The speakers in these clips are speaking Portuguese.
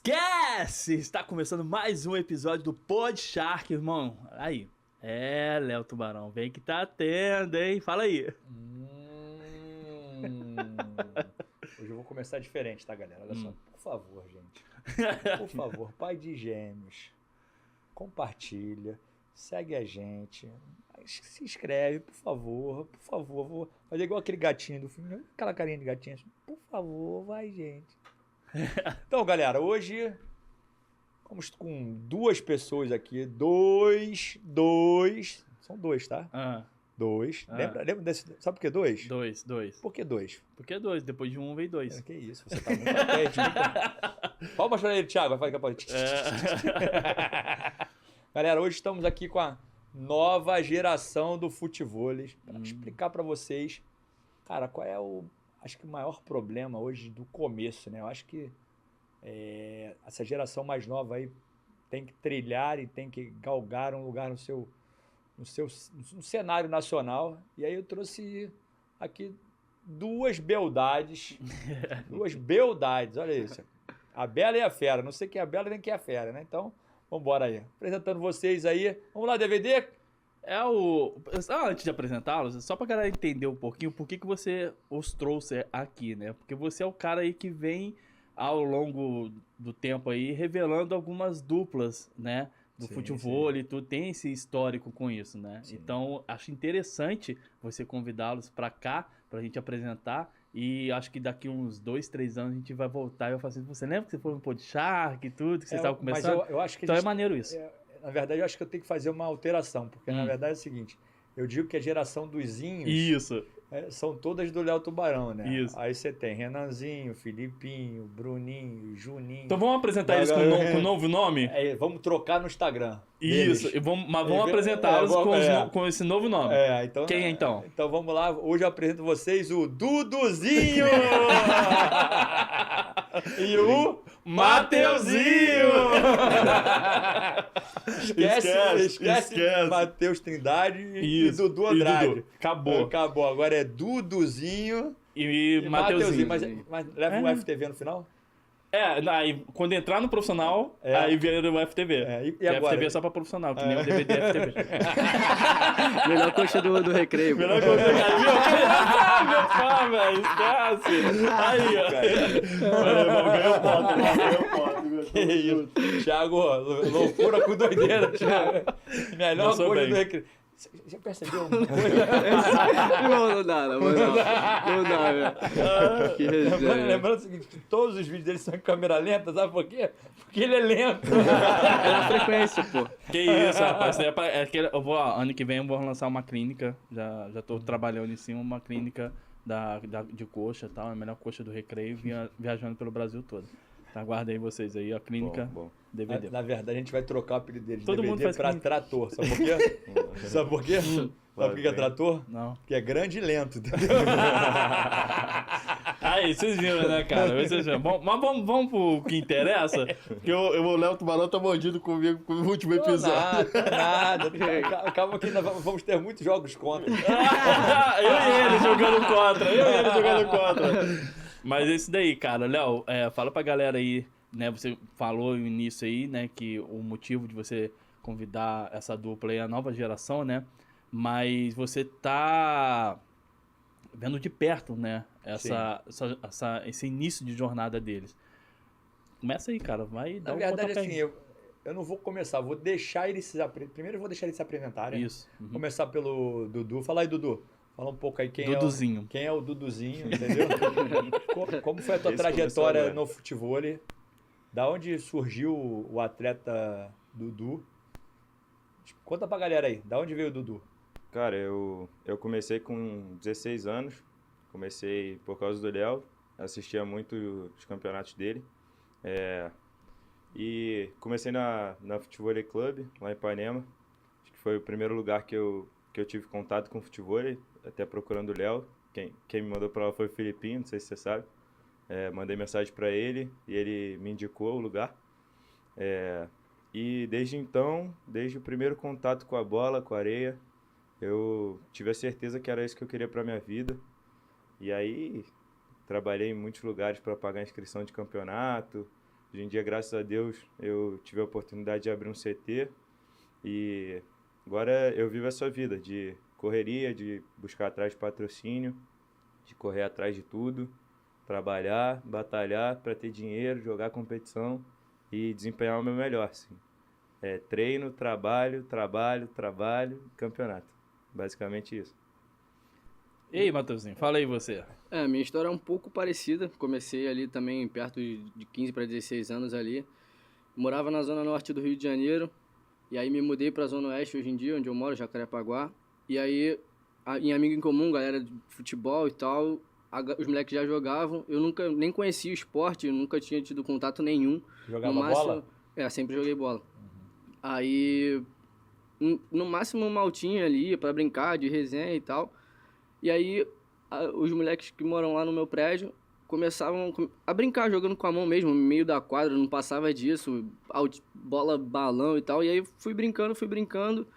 Esquece! Está começando mais um episódio do Pod Shark, irmão. Aí. Léo Tubarão, vem que tá tendo, hein? Fala aí. Hoje eu vou começar diferente, tá, galera? Olha só, por favor, gente. Por favor, pai de gêmeos, compartilha, segue a gente, se inscreve, por favor, por favor. Vou fazer igual aquele gatinho do filme, aquela carinha de gatinho. Por favor, vai, gente. Então, galera, hoje vamos com duas pessoas aqui. São dois, tá? Dois. Lembra desse? Sabe por que dois? Dois. Por que dois? Porque dois, depois de um veio dois. Que isso, você tá muito atento. Palmas pra ele, Thiago. Vai ficar Galera, hoje estamos aqui com a nova geração do futevôlei. Para explicar para vocês, cara, qual é acho que o maior problema hoje do começo, né? Eu acho que essa geração mais nova aí tem que trilhar e tem que galgar um lugar no cenário nacional. E aí eu trouxe aqui duas beldades. Olha isso. A Bela e a Fera. Não sei quem é a Bela nem quem é a Fera, né? Então, vamos embora aí. Apresentando vocês aí. Vamos lá, DVD? Antes de apresentá-los, só pra galera entender um pouquinho por que você os trouxe aqui, né? Porque você é o cara aí que vem ao longo do tempo aí revelando algumas duplas, né? Do futevôlei, tu tem esse histórico com isso, né? Sim. Então, acho interessante você convidá-los pra cá, pra gente apresentar. E acho que daqui uns 2, 3 anos a gente vai voltar e eu falo assim, você lembra que você foi no Pod Shark e tudo, que você estava começando? Mas eu acho que então é maneiro isso. Na verdade, eu acho que eu tenho que fazer uma alteração, porque na verdade é o seguinte, eu digo que a geração dos Zinhos... Isso. São todas do Léo Tubarão, né? Isso. Aí você tem Renanzinho, Filipinho, Bruninho, Juninho... Então vamos apresentar eles com um novo nome? Vamos trocar no Instagram. Isso, mas vamos apresentá-los com esse novo nome. Então, quem é então? Então vamos lá, hoje eu apresento vocês o Duduzinho! E o Mateuzinho! Esquece Mateus Trindade e Dudu Andrade. Acabou. Agora é Duduzinho e Mateuzinho. Mas leva um FTV no final? Aí, quando entrar no profissional, aí vira o FTV. E agora? FTV é só pra profissional, que nem o DVD FTV. Melhor coxa do recreio. Melhor coxa do recreio. Meu pá, velho, esquece. Aí, ó. Ganhou ponto. Que isso. Thiago, loucura com doideira, Thiago. Melhor coxa do recreio. Já percebeu uma coisa? Não dá, velho. Que resenha. Lembrando o seguinte, que todos os vídeos dele são em câmera lenta, sabe por quê? Porque ele é lento. É na frequência, pô. Que isso, rapaz. Ano que vem eu vou lançar uma clínica, já tô trabalhando em cima, uma clínica de coxa e tal, a melhor coxa do recreio, viajando pelo Brasil todo. Aguardem vocês aí, a clínica DVD. Na verdade, a gente vai trocar o apelido dele de Todo DVD mundo faz pra trator. Sabe por quê? Sabe por quê? Sabe por que é trator? Não. Porque é grande e lento. Aí, vocês viram, né, cara? Mas vamos pro que interessa? Porque o Léo Tubarão tá mordido comigo com o último episódio. Nada. Calma que nós vamos ter muitos jogos contra. Eu e ele jogando contra. Mas é isso daí, cara. Léo, fala pra galera aí, né? Você falou no início aí, né? Que o motivo de você convidar essa dupla aí é a nova geração, né? Mas você tá vendo de perto, né? Esse início de jornada deles. Começa aí, cara. Vai dar Na verdade, assim, eu não vou começar. Vou deixar eles primeiro eu vou deixar eles se apresentarem. Isso. Uhum. Começar pelo Dudu. Fala aí, Dudu. Fala um pouco aí quem é o Duduzinho, entendeu? Como foi a tua trajetória no futevôlei? Da onde surgiu o atleta Dudu? Conta pra galera aí, da onde veio o Dudu? Cara, eu comecei com 16 anos, comecei por causa do Léo, assistia muito os campeonatos dele. E comecei na Futevôlei Club, lá em Ipanema. Acho que foi o primeiro lugar que eu tive contato com o futevôlei, até procurando o Léo. Quem me mandou pra lá foi o Filipinho, não sei se você sabe. Mandei mensagem para ele e ele me indicou o lugar. E desde então, desde o primeiro contato com a bola, com a areia, eu tive a certeza que era isso que eu queria para minha vida. E aí trabalhei em muitos lugares para pagar inscrição de campeonato, Hoje em dia, graças a Deus, eu tive a oportunidade de abrir um CT e agora eu vivo essa vida de correria, de buscar atrás de patrocínio, de correr atrás de tudo, trabalhar, batalhar para ter dinheiro, jogar competição e desempenhar o meu melhor, assim. Treino, trabalho, campeonato. Basicamente isso. E aí, Matheusinho, fala aí você. Minha história é um pouco parecida. Comecei ali também perto de 15 para 16 anos ali. Morava na zona norte do Rio de Janeiro. E aí me mudei para a zona oeste hoje em dia, onde eu moro, Jacarepaguá. E aí, em amigo em comum, galera de futebol e tal, os moleques já jogavam. Eu nunca nem conhecia o esporte, eu nunca tinha tido contato nenhum. Jogava No máximo, bola? Sempre joguei bola. Aí, no máximo, uma altinha ali pra brincar, de resenha e tal. E aí, os moleques que moram lá no meu prédio começavam a brincar, jogando com a mão mesmo, no meio da quadra, não passava disso, bola, balão e tal. E aí, fui brincando.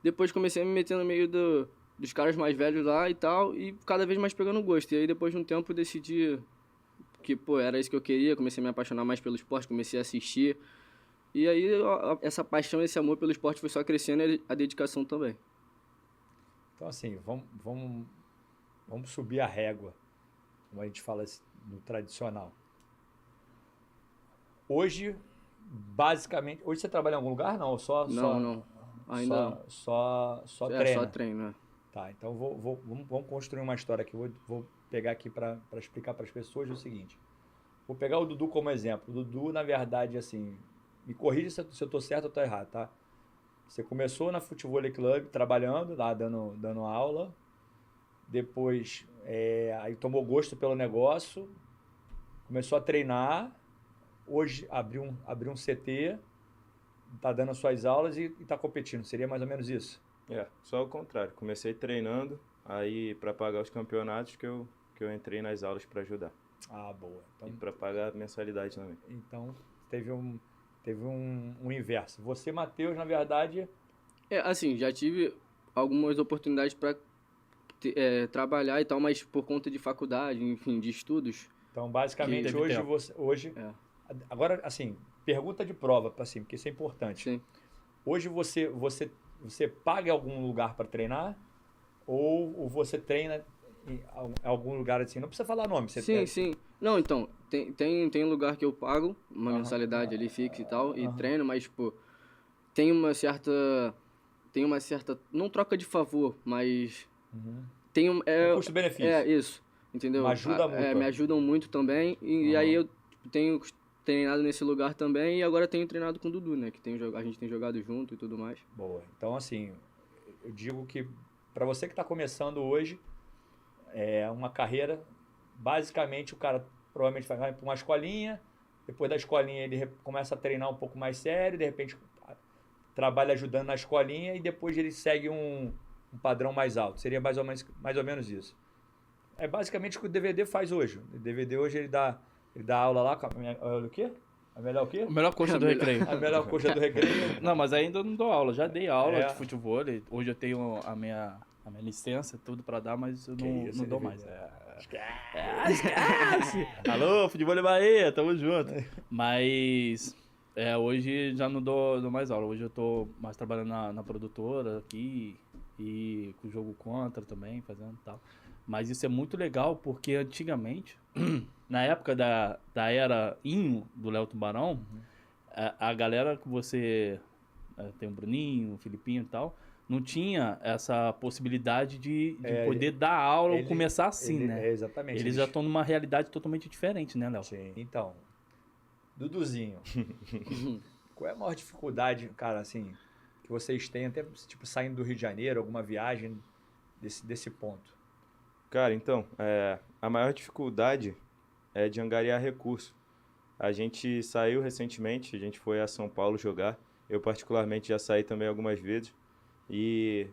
Depois comecei a me meter no meio dos caras mais velhos lá e tal, e cada vez mais pegando gosto. E aí, depois de um tempo, eu decidi que, era isso que eu queria. Comecei a me apaixonar mais pelo esporte, comecei a assistir. E aí, essa paixão, esse amor pelo esporte foi só crescendo e a dedicação também. Então, assim, vamos subir a régua, como a gente fala no tradicional. Hoje, basicamente... Hoje você trabalha em algum lugar? Não, Não. Ainda não. Só Treina. treina. Só treino, né? Tá, então vamos construir uma história aqui. Vou pegar aqui para explicar para as pessoas o seguinte. Vou pegar o Dudu como exemplo. O Dudu, na verdade, assim... Me corrija se eu estou certo ou estou errado, tá? Você começou na Futebol Club, trabalhando lá, dando aula. Depois, aí tomou gosto pelo negócio. Começou a treinar. Hoje, abriu um CT. Tá dando as suas aulas e tá competindo. Seria mais ou menos isso? Só o contrário. Comecei treinando, aí para pagar os campeonatos que eu entrei nas aulas para ajudar. Ah, boa. Então, e para pagar a mensalidade também. Então, teve um inverso. Você, Matheus, na verdade... Assim, já tive algumas oportunidades para trabalhar e tal, mas por conta de faculdade, enfim, de estudos. Então, basicamente, hoje... Agora, assim, pergunta de prova, assim, porque isso é importante. Sim. Hoje você paga em algum lugar para treinar? Ou você treina em algum lugar assim? Não precisa falar nome. Sim. Não, então, tem lugar que eu pago uma mensalidade ali fixa e tal, e treino, mas, tem uma certa, não troca de favor, mas tem um custo-benefício. Isso, entendeu? Uma ajuda mútua. Me ajudam muito também, e aí eu tenho treinado nesse lugar também, e agora tenho treinado com o Dudu, né, que a gente tem jogado junto e tudo mais. Boa. Então, assim, eu digo que para você que está começando hoje, é uma carreira, basicamente o cara provavelmente vai para uma escolinha, depois da escolinha ele começa a treinar um pouco mais sério, de repente trabalha ajudando na escolinha e depois ele segue um padrão mais alto. Seria mais ou menos isso. É basicamente o que o DVD faz hoje. O DVD hoje ele dá aula lá com o quê? A melhor o quê? A melhor coxa do recreio. A melhor coxa do recreio. Não, mas ainda não dou aula. Já dei aula de futebol. Hoje eu tenho a minha licença, tudo pra dar, mas eu não dou mais. Esquece! Alô, Futebol de Bahia, tamo junto. Mas hoje já não dou mais aula. Hoje eu tô mais trabalhando na produtora aqui e com o jogo contra também, fazendo tal. Mas isso é muito legal porque antigamente, na época da era Inho, do Léo Tubarão, a galera que você tem o Bruninho, o Filipinho e tal, não tinha essa possibilidade de poder dar aula ou começar assim, né? Exatamente. Eles já estão numa realidade totalmente diferente, né, Léo? Sim. Então, Duduzinho, qual é a maior dificuldade, cara, assim, que vocês têm, até tipo saindo do Rio de Janeiro, alguma viagem desse ponto? Cara, então, a maior dificuldade é de angariar recurso. A gente saiu recentemente, a gente foi a São Paulo jogar. Eu, particularmente, já saí também algumas vezes. E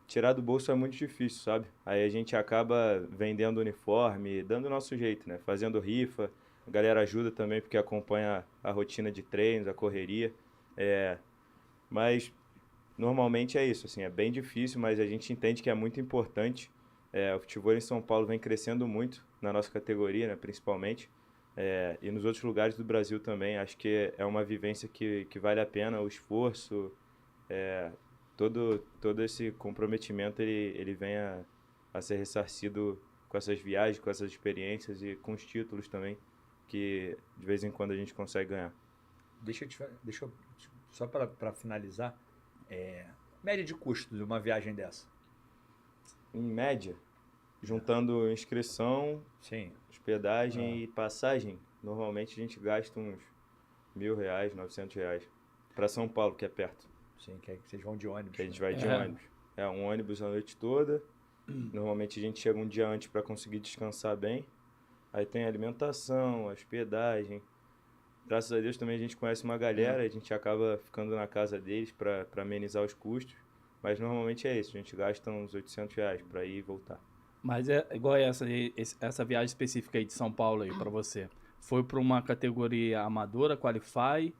tirar do bolso é muito difícil, sabe? Aí a gente acaba vendendo uniforme, dando o nosso jeito, né? Fazendo rifa. A galera ajuda também porque acompanha a rotina de treinos, a correria. Mas normalmente é isso, assim, é bem difícil, mas a gente entende que é muito importante. O futebol em São Paulo vem crescendo muito na nossa categoria, né, principalmente. E nos outros lugares do Brasil também. Acho que é uma vivência que vale a pena, o esforço, todo esse comprometimento ele vem a ser ressarcido com essas viagens, com essas experiências e com os títulos também, que de vez em quando a gente consegue ganhar. Deixa eu só para finalizar, média de custo de uma viagem dessa? Em média, juntando inscrição, Sim. hospedagem e passagem, normalmente a gente gasta uns R$1.000, R$900 para São Paulo, que é perto. Sim, que vocês vão de ônibus. Que a gente vai de ônibus. Um ônibus a noite toda. Normalmente a gente chega um dia antes para conseguir descansar bem. Aí tem alimentação, hospedagem. Graças a Deus também a gente conhece uma galera, a gente acaba ficando na casa deles para amenizar os custos. Mas normalmente é isso, a gente gasta uns R$800 para ir e voltar. Mas é igual essa viagem específica aí de São Paulo aí para você. Foi para uma categoria amadora, Qualify,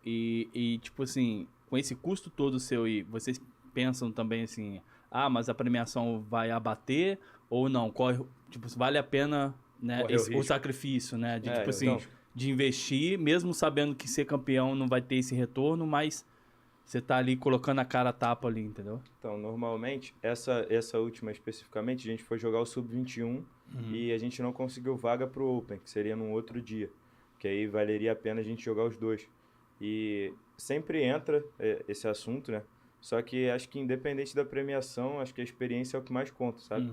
e tipo assim, com esse custo todo seu aí, vocês pensam também assim, mas a premiação vai abater ou não? Tipo, vale a pena, né, o sacrifício, né? De, tipo assim, de investir, mesmo sabendo que ser campeão não vai ter esse retorno, mas você tá ali colocando a cara a tapa ali, entendeu? Então, normalmente, essa última especificamente, a gente foi jogar o Sub-21 e a gente não conseguiu vaga pro Open, que seria num outro dia. Que aí valeria a pena a gente jogar os dois. E sempre entra esse assunto, né? Só que acho que independente da premiação, acho que a experiência é o que mais conta, sabe?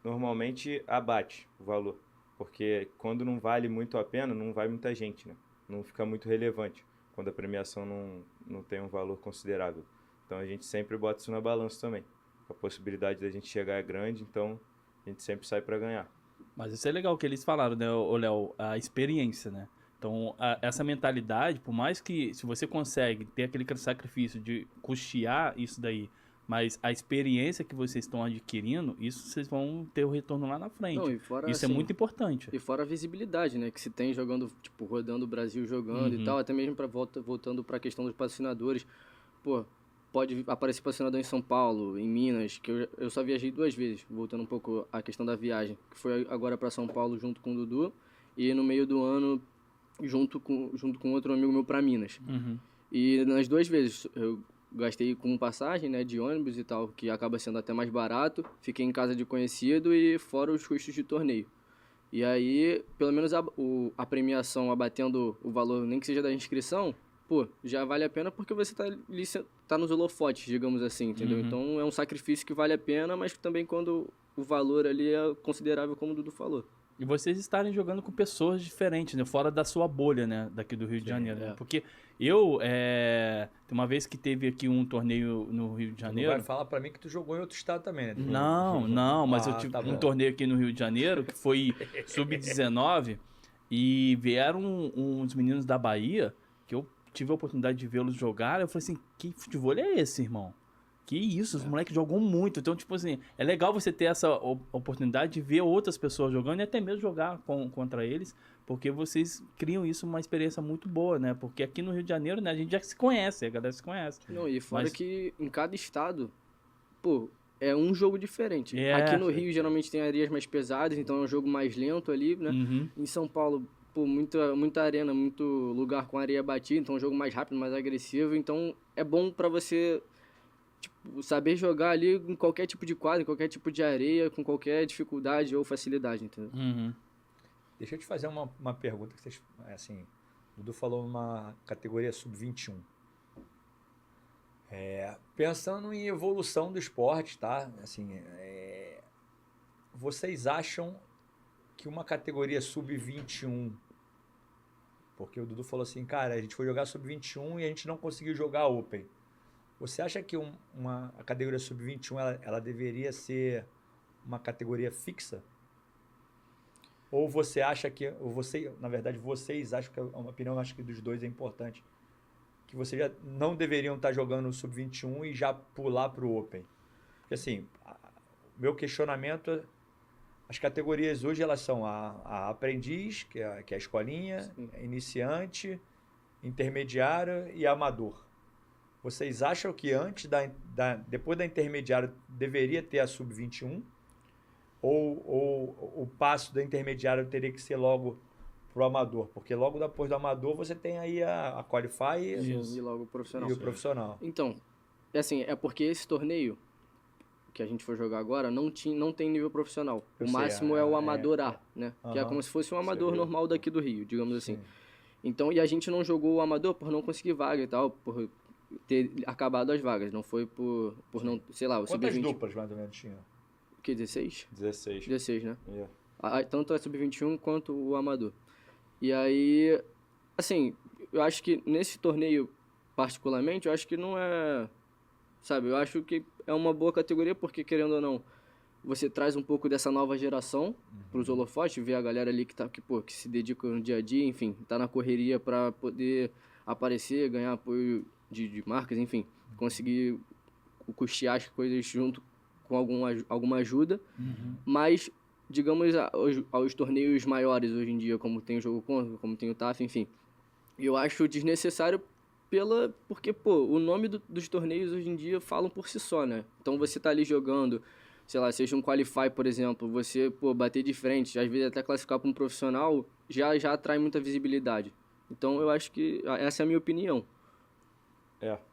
Normalmente abate o valor. Porque quando não vale muito a pena, não vai muita gente, né? Não fica muito relevante quando a premiação não tem um valor considerável. Então a gente sempre bota isso na balança também. A possibilidade da gente chegar é grande, então a gente sempre sai para ganhar. Mas isso é legal que eles falaram, né, Léo? A experiência, né? Então, essa mentalidade, por mais que se você consegue ter aquele sacrifício de custear isso daí, mas a experiência que vocês estão adquirindo, isso vocês vão ter o retorno lá na frente. Não, e fora, isso assim, é muito importante. E fora a visibilidade, né? Que se tem jogando, tipo, rodando o Brasil jogando e tal, até mesmo voltando para a questão dos patrocinadores. Pô, pode aparecer patrocinador em São Paulo, em Minas, que eu só viajei 2 vezes, voltando um pouco à questão da viagem, que foi agora para São Paulo junto com o Dudu, e no meio do ano junto com outro amigo meu para Minas. E nas 2 vezes eu gastei com passagem, né, de ônibus e tal, que acaba sendo até mais barato, fiquei em casa de conhecido e fora os custos de torneio. E aí, pelo menos a premiação abatendo o valor, nem que seja da inscrição, pô, já vale a pena porque você tá nos holofotes, digamos assim, entendeu? Então é um sacrifício que vale a pena, mas também quando o valor ali é considerável, como o Dudu falou. E vocês estarem jogando com pessoas diferentes, né? Fora da sua bolha, né? Daqui do Rio de Janeiro. Né? Porque tem uma vez que teve aqui um torneio no Rio de Janeiro... Tu não vai falar pra mim que tu jogou em outro estado também, né? Não, mas eu tive um torneio aqui no Rio de Janeiro, que foi Sub-19, e vieram uns meninos da Bahia, que eu tive a oportunidade de vê-los jogar, eu falei assim, que futebol é esse, irmão? Que isso, os moleques jogam muito. Então, tipo assim, é legal você ter essa oportunidade de ver outras pessoas jogando e até mesmo jogar contra eles, porque vocês criam isso uma experiência muito boa, né? Porque aqui no Rio de Janeiro, né, a gente já se conhece, a galera se conhece. Não, e fora que em cada estado, pô, é um jogo diferente. Aqui no Rio, geralmente tem areias mais pesadas, então é um jogo mais lento ali, né? Em São Paulo, pô, muita arena, muito lugar com areia batida, então é um jogo mais rápido, mais agressivo. Então é bom pra você... Tipo, saber jogar ali em qualquer tipo de quadro, em qualquer tipo de areia, com qualquer dificuldade ou facilidade, entendeu? Deixa eu te fazer uma pergunta que vocês, assim, o Dudu falou uma categoria sub-21. Pensando em evolução do esporte, tá? Assim, vocês acham que uma categoria sub-21, porque o Dudu falou assim, cara, a gente foi jogar sub-21 e a gente não conseguiu jogar Open. Você acha que a categoria sub-21 ela deveria ser uma categoria fixa? Ou você acha que, na verdade, vocês acham que uma opinião, acho que dos dois é importante, que vocês já não deveriam estar jogando o sub-21 e já pular para o Open? Porque assim, meu questionamento, as categorias hoje elas são a aprendiz, que é a escolinha, iniciante, intermediário e amador. Vocês acham que antes depois da intermediária deveria ter a sub-21? ou o passo da intermediária teria que ser logo pro amador? Porque logo depois do amador você tem aí a Qualify Isso. E logo o profissional. e o profissional. Então, assim, é porque esse torneio que a gente for jogar agora não tem nível profissional. Eu O sei, máximo é o Amador A, né? Que é Aham. como se fosse um amador Seria. normal daqui do Rio, digamos assim. Sim. Então, e a gente não jogou o amador por não conseguir vaga e tal, por ter acabado as vagas. Não foi por não, sei lá, o Quantas sub-20. duplas mais ou menos tinha? O que, 16? 16. 16, né? Yeah. Tanto a sub-21 quanto o amador. E aí, assim, eu acho que nesse torneio, particularmente, eu acho que não é... Sabe, eu acho que é uma boa categoria, porque, querendo ou não, você traz um pouco dessa nova geração para os holofotes, ver a galera ali que se dedica no dia a dia, enfim, tá na correria para poder aparecer, ganhar apoio de marcas, enfim, conseguir custear as coisas junto com alguma ajuda. Mas, digamos, aos torneios maiores hoje em dia, como tem o Jogo Contra, como tem o TAF, enfim, eu acho desnecessário porque, pô, o nome dos torneios hoje em dia falam por si só, né? Então você tá ali jogando, sei lá, seja um Qualify, por exemplo, você, pô, bater de frente, às vezes até classificar para um profissional, já atrai muita visibilidade. Então eu acho que essa é a minha opinião.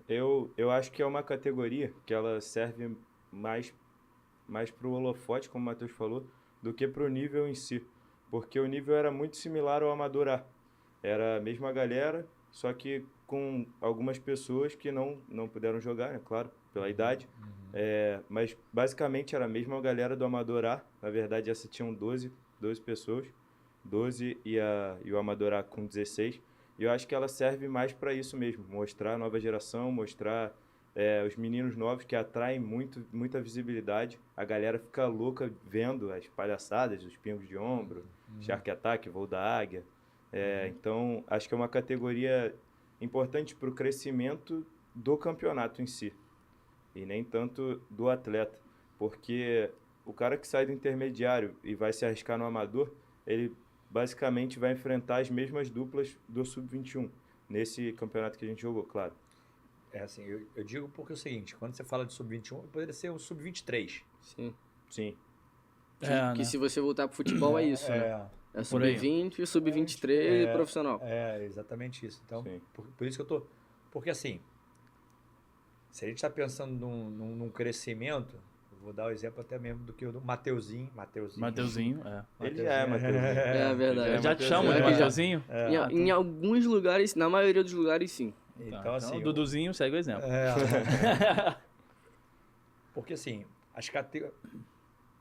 Eu acho que é uma categoria que ela serve mais pro holofote, como o Matheus falou, do que pro nível em si. Porque o nível era muito similar ao Amador A. Era a mesma galera, só que com algumas pessoas que não puderam jogar, né? Claro, pela idade. Mas basicamente era a mesma galera do Amador A. Na verdade, essa tinham 12 pessoas. 12 e o Amador A com 16. E eu acho que ela serve mais para isso mesmo. Mostrar a nova geração, mostrar os meninos novos que atraem muita visibilidade. A galera fica louca vendo as palhaçadas, os pingos de ombro, Shark Attack, voo da águia. Então, acho que é uma categoria importante para o crescimento do campeonato em si. E nem tanto do atleta. Porque o cara que sai do intermediário e vai se arriscar no amador, ele basicamente vai enfrentar as mesmas duplas do Sub-21. Nesse campeonato que a gente jogou, claro. É assim, eu digo porque é o seguinte, quando você fala de Sub-21, poderia ser o Sub-23. Sim. Sim. Que se você voltar pro futebol é isso, né? É Por aí. sub-20, sub-23 e profissional. É, exatamente isso. Então, Sim. por isso que eu tô... Porque assim, se a gente está pensando num crescimento, eu vou dar o exemplo até mesmo do que o do Mateuzinho. Mateuzinho, é. Ele é Mateuzinho. É verdade. Eu já te chamo de É que já- Mateuzinho? Em alguns lugares, na maioria dos lugares, sim. Então, assim... o Duduzinho segue o exemplo. Porque assim, as categorias...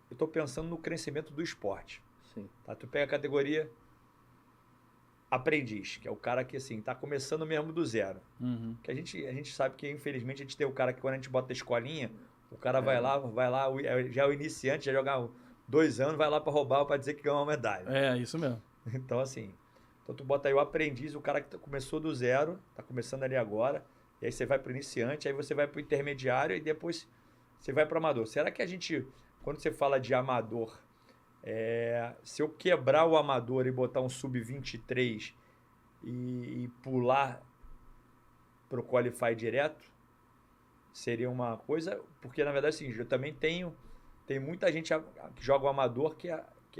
Eu estou pensando no crescimento do esporte. Sim. Tá? Tu pega a categoria aprendiz, que é o cara que assim, tá começando mesmo do zero. Que a gente sabe que, infelizmente, a gente tem o cara que quando a gente bota a escolinha, o cara vai lá, já é o iniciante, já joga 2 anos, vai lá para roubar para dizer que ganhou uma medalha. É, isso mesmo. Então, assim, tu bota aí o aprendiz, o cara que começou do zero, tá começando ali agora, e aí você vai pro iniciante, aí você vai pro intermediário e depois você vai pro amador. Será que a gente, quando você fala de amador, se eu quebrar o amador e botar um sub-23 e pular pro Qualify direto, seria uma coisa, porque na verdade assim, eu também tem muita gente que joga o amador que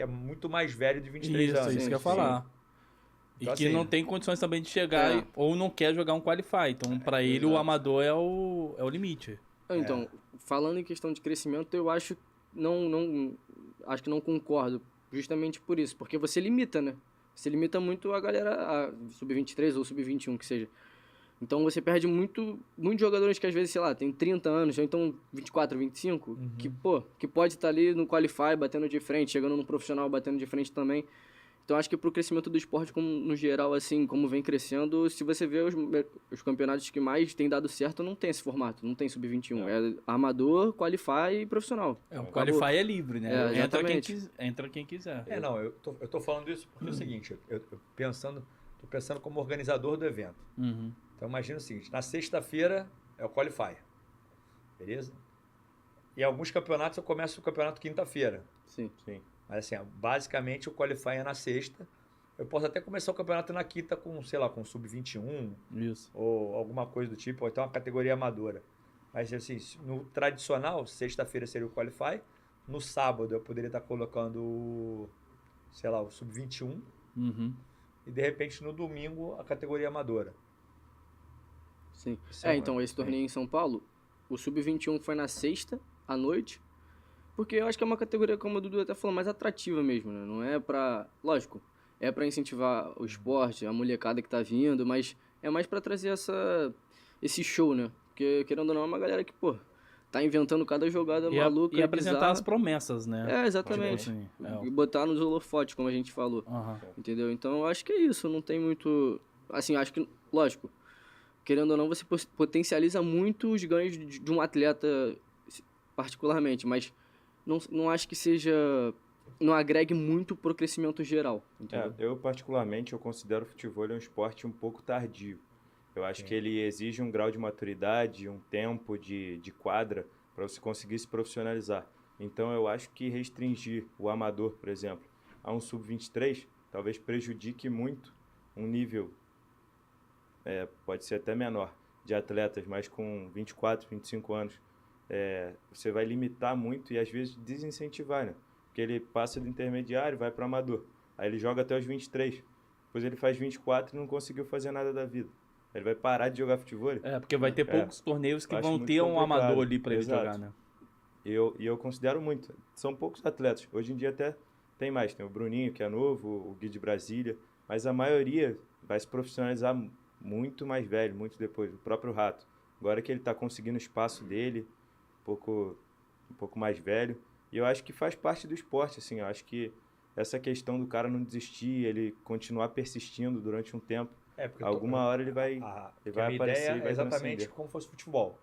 é muito mais velho de 23 anos. Isso que eu ia falar. E Então, que assim, não tem condições também de chegar ou não quer jogar um Qualify. Então, pra ele, o amador é o limite. Então, falando em questão de crescimento, eu acho acho que não concordo, justamente por isso, porque você limita, né? Você limita muito a galera, a sub-23 ou sub-21, que seja. Então você perde muitos jogadores que às vezes, sei lá, tem 30 anos, ou então 24, 25, que pode estar ali no Qualify batendo de frente, chegando no profissional batendo de frente também. Então acho que pro crescimento do esporte no geral, assim, como vem crescendo, se você vê os campeonatos que mais tem dado certo, não tem esse formato, não tem sub-21. É amador, Qualify e profissional. O Qualify é livre, né? Exatamente. Entra quem quiser. Eu tô falando isso porque é o seguinte, eu tô pensando como organizador do evento. Então imagina o seguinte, na sexta-feira é o Qualify, beleza? E alguns campeonatos eu começo o campeonato quinta-feira. Sim. Mas assim, basicamente o Qualify é na sexta. Eu posso até começar o campeonato na quinta com, sei lá, com sub-21. Isso. Ou alguma coisa do tipo, ou então uma categoria amadora. Mas assim, no tradicional, sexta-feira seria o Qualify, no sábado eu poderia estar colocando, sei lá, o sub-21 Uhum. e de repente no domingo a categoria amadora. Sim. Isso é Então, uma- esse torneio em São Paulo, o Sub-21 foi na sexta, à noite, porque eu acho que é uma categoria, como o Dudu até falou, mais atrativa mesmo, né? Não é pra... Lógico, é pra incentivar o esporte, a molecada que tá vindo, mas é mais pra trazer esse show, né? Porque, querendo ou não, é uma galera que, pô, tá inventando cada jogada maluca E apresentar bizarra. as promessas, né? É, exatamente. Tipo assim, E botar nos holofotes, como a gente falou. Aham. Entendeu? Então, eu acho que é isso. Não tem muito... Assim, acho que... Lógico, querendo ou não, você potencializa muito os ganhos de um atleta particularmente, mas não acho que seja... Não agregue muito pro crescimento geral, entendeu? Eu particularmente eu considero o futebol um esporte um pouco tardio. Eu acho que ele exige um grau de maturidade, um tempo de quadra para você conseguir se profissionalizar. Então eu acho que restringir o amador, por exemplo, a um sub-23 talvez prejudique muito um nível, pode ser até menor, de atletas, mas com 24, 25 anos. Você vai limitar muito e às vezes desincentivar, né? Porque ele passa do intermediário, vai para o amador. Aí ele joga até os 23. Depois ele faz 24 e não conseguiu fazer nada da vida. Ele vai parar de jogar futebol. Porque vai ter poucos torneios que Eu acho vão muito ter um complicado. amador ali pra ele Exato. jogar, né? E eu considero muito. São poucos atletas. Hoje em dia até tem mais. Tem o Bruninho, que é novo, o Gui de Brasília. Mas a maioria vai se profissionalizar muito mais velho, muito depois. O próprio Rato. Agora que ele está conseguindo o espaço dele, um pouco mais velho. E eu acho que faz parte do esporte, assim. Eu acho que essa questão do cara não desistir, ele continuar persistindo durante um tempo. Porque Alguma hora ele vai porque a minha aparecer ideia e vai é exatamente transcender. como fosse futebol.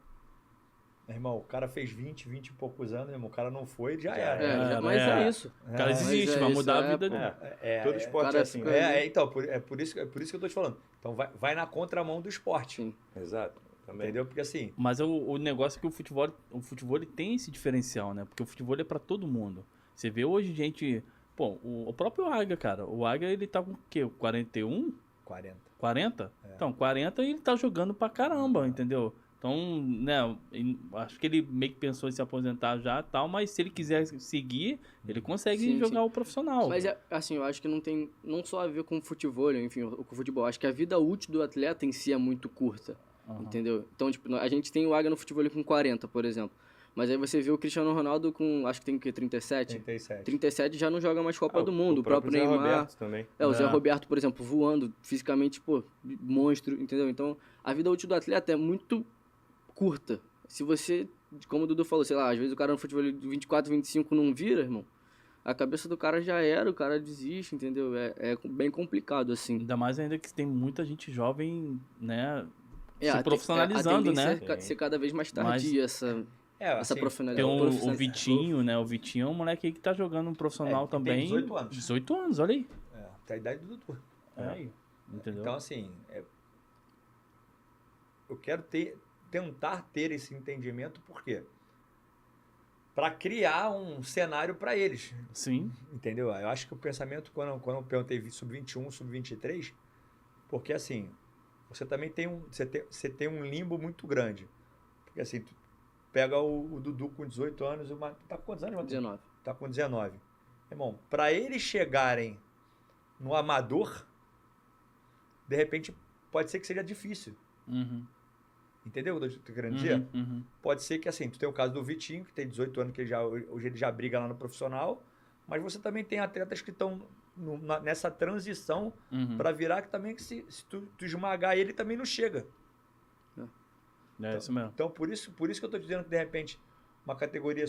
Meu irmão, o cara fez 20 e poucos anos, meu irmão, o cara não foi, ele já era. Mas é isso. O cara É, desiste, mas é vai isso, mudar a vida dele. Todo esporte cara é assim. fica- Então, por isso que eu tô te falando. Então vai na contramão do esporte. Sim. Exato. Também. Entendeu? Porque assim, Mas o negócio é que o futebol ele tem esse diferencial, né? Porque o futebol é pra todo mundo. Você vê hoje gente... Pô, o próprio Águia, cara. O Águia, ele tá com o quê? 41? 40. 40? Então, 40 ele tá jogando pra caramba, entendeu? Então, né, acho que ele meio que pensou em se aposentar já e tal, mas se ele quiser seguir, ele consegue Sim, jogar sim. o profissional. Mas, assim, eu acho que não tem não só a ver com o futebol, enfim, com o futebol. Acho que a vida útil do atleta em si é muito curta, entendeu? Então, tipo, a gente tem o Águia no futebol com 40, por exemplo. Mas aí você vê o Cristiano Ronaldo com, acho que tem o quê? 37? 37. 37 já não joga mais Copa do Mundo. O próprio Zé Neymar. Roberto também. O Zé É. Roberto, por exemplo, voando fisicamente, pô, monstro, entendeu? Então, a vida útil do atleta é muito curta. Se você, como o Dudu falou, sei lá, às vezes o cara no futebol de 24, 25 não vira, irmão, a cabeça do cara já era, o cara desiste, entendeu? É bem complicado, assim. Ainda mais ainda que tem muita gente jovem, né, A se te- profissionalizando, a né? tendência é ser cada vez mais tardia essa Assim, Tem profissionalização. o Vitinho, né? O Vitinho é um moleque aí que tá jogando um profissional que tem também. 18 anos. 18 anos, olha aí. tem a idade do Dudu. É. Entendeu? Então, assim, eu quero tentar ter esse entendimento, por quê? Para criar um cenário para eles. Sim. Entendeu? Eu acho que o pensamento, quando eu perguntei sub-21, sub-23, porque assim, você também você tem um limbo muito grande. Porque assim, tu pega o Dudu com 18 anos, tá com quantos anos, Matheus? 19. Tá com 19. Irmão, para eles chegarem no amador, de repente, pode ser que seja difícil. Uhum. Entendeu o que eu tô querendo dizer? Uhum. Pode ser que assim, tu tem o caso do Vitinho, que tem 18 anos, que hoje ele já briga lá no profissional, mas você também tem atletas que estão nessa transição Uhum. para virar, que também, que se tu esmagar ele, também não chega. É isso mesmo. Então, por isso que eu estou dizendo que, de repente, uma categoria,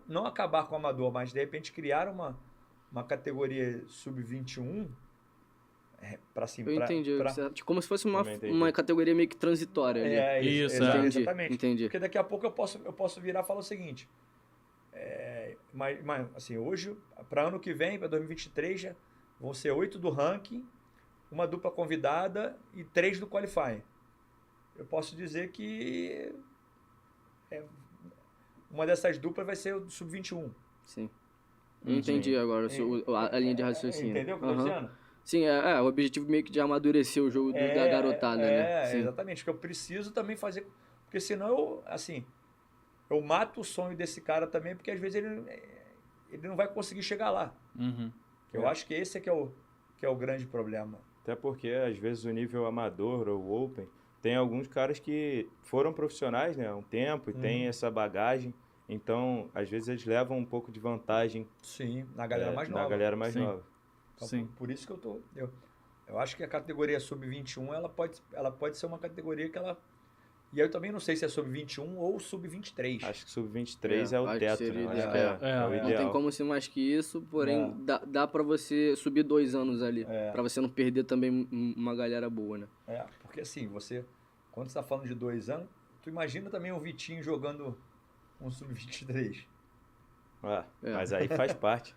não acabar com o amador, mas, de repente, criar uma categoria sub-21 para cima. Eu entendi. Como se fosse Também entendi. uma categoria meio que transitória ali. Isso, é. Exatamente. Entendi. Porque daqui a pouco eu posso virar e falar o seguinte, mas assim, hoje, para ano que vem, para 2023, já vão ser 8 do ranking, uma dupla convidada e 3 do qualifying. Eu posso dizer que uma dessas duplas vai ser o do sub-21. Sim. Eu entendi agora a linha de raciocínio. Entendeu o que eu tô dizendo? Sim, o objetivo meio que de amadurecer o jogo da garotada, né? Sim. Exatamente, porque eu preciso também fazer, porque senão eu mato o sonho desse cara também, porque às vezes ele não vai conseguir chegar lá. Uhum. Eu acho que esse é que é o grande problema. Até porque, às vezes, o nível amador ou open, tem alguns caras que foram profissionais, né, há um tempo e tem essa bagagem. Então, às vezes, eles levam um pouco de vantagem Sim, na galera mais na nova. galera mais Sim. nova. Então, Sim. por isso que eu acho que a categoria sub-21 ela pode ser uma categoria que ela. E eu também não sei se é sub-21 ou sub-23. Acho que sub-23 é o acho que teto, seria né? ideal. Acho que é o É. Não ideal. tem como ser mais que isso, porém dá pra você subir 2 anos ali. Pra você não perder também uma galera boa, né? Porque assim, quando você tá falando de 2 anos, tu imagina também o Vitinho jogando um sub-23. Mas aí faz parte.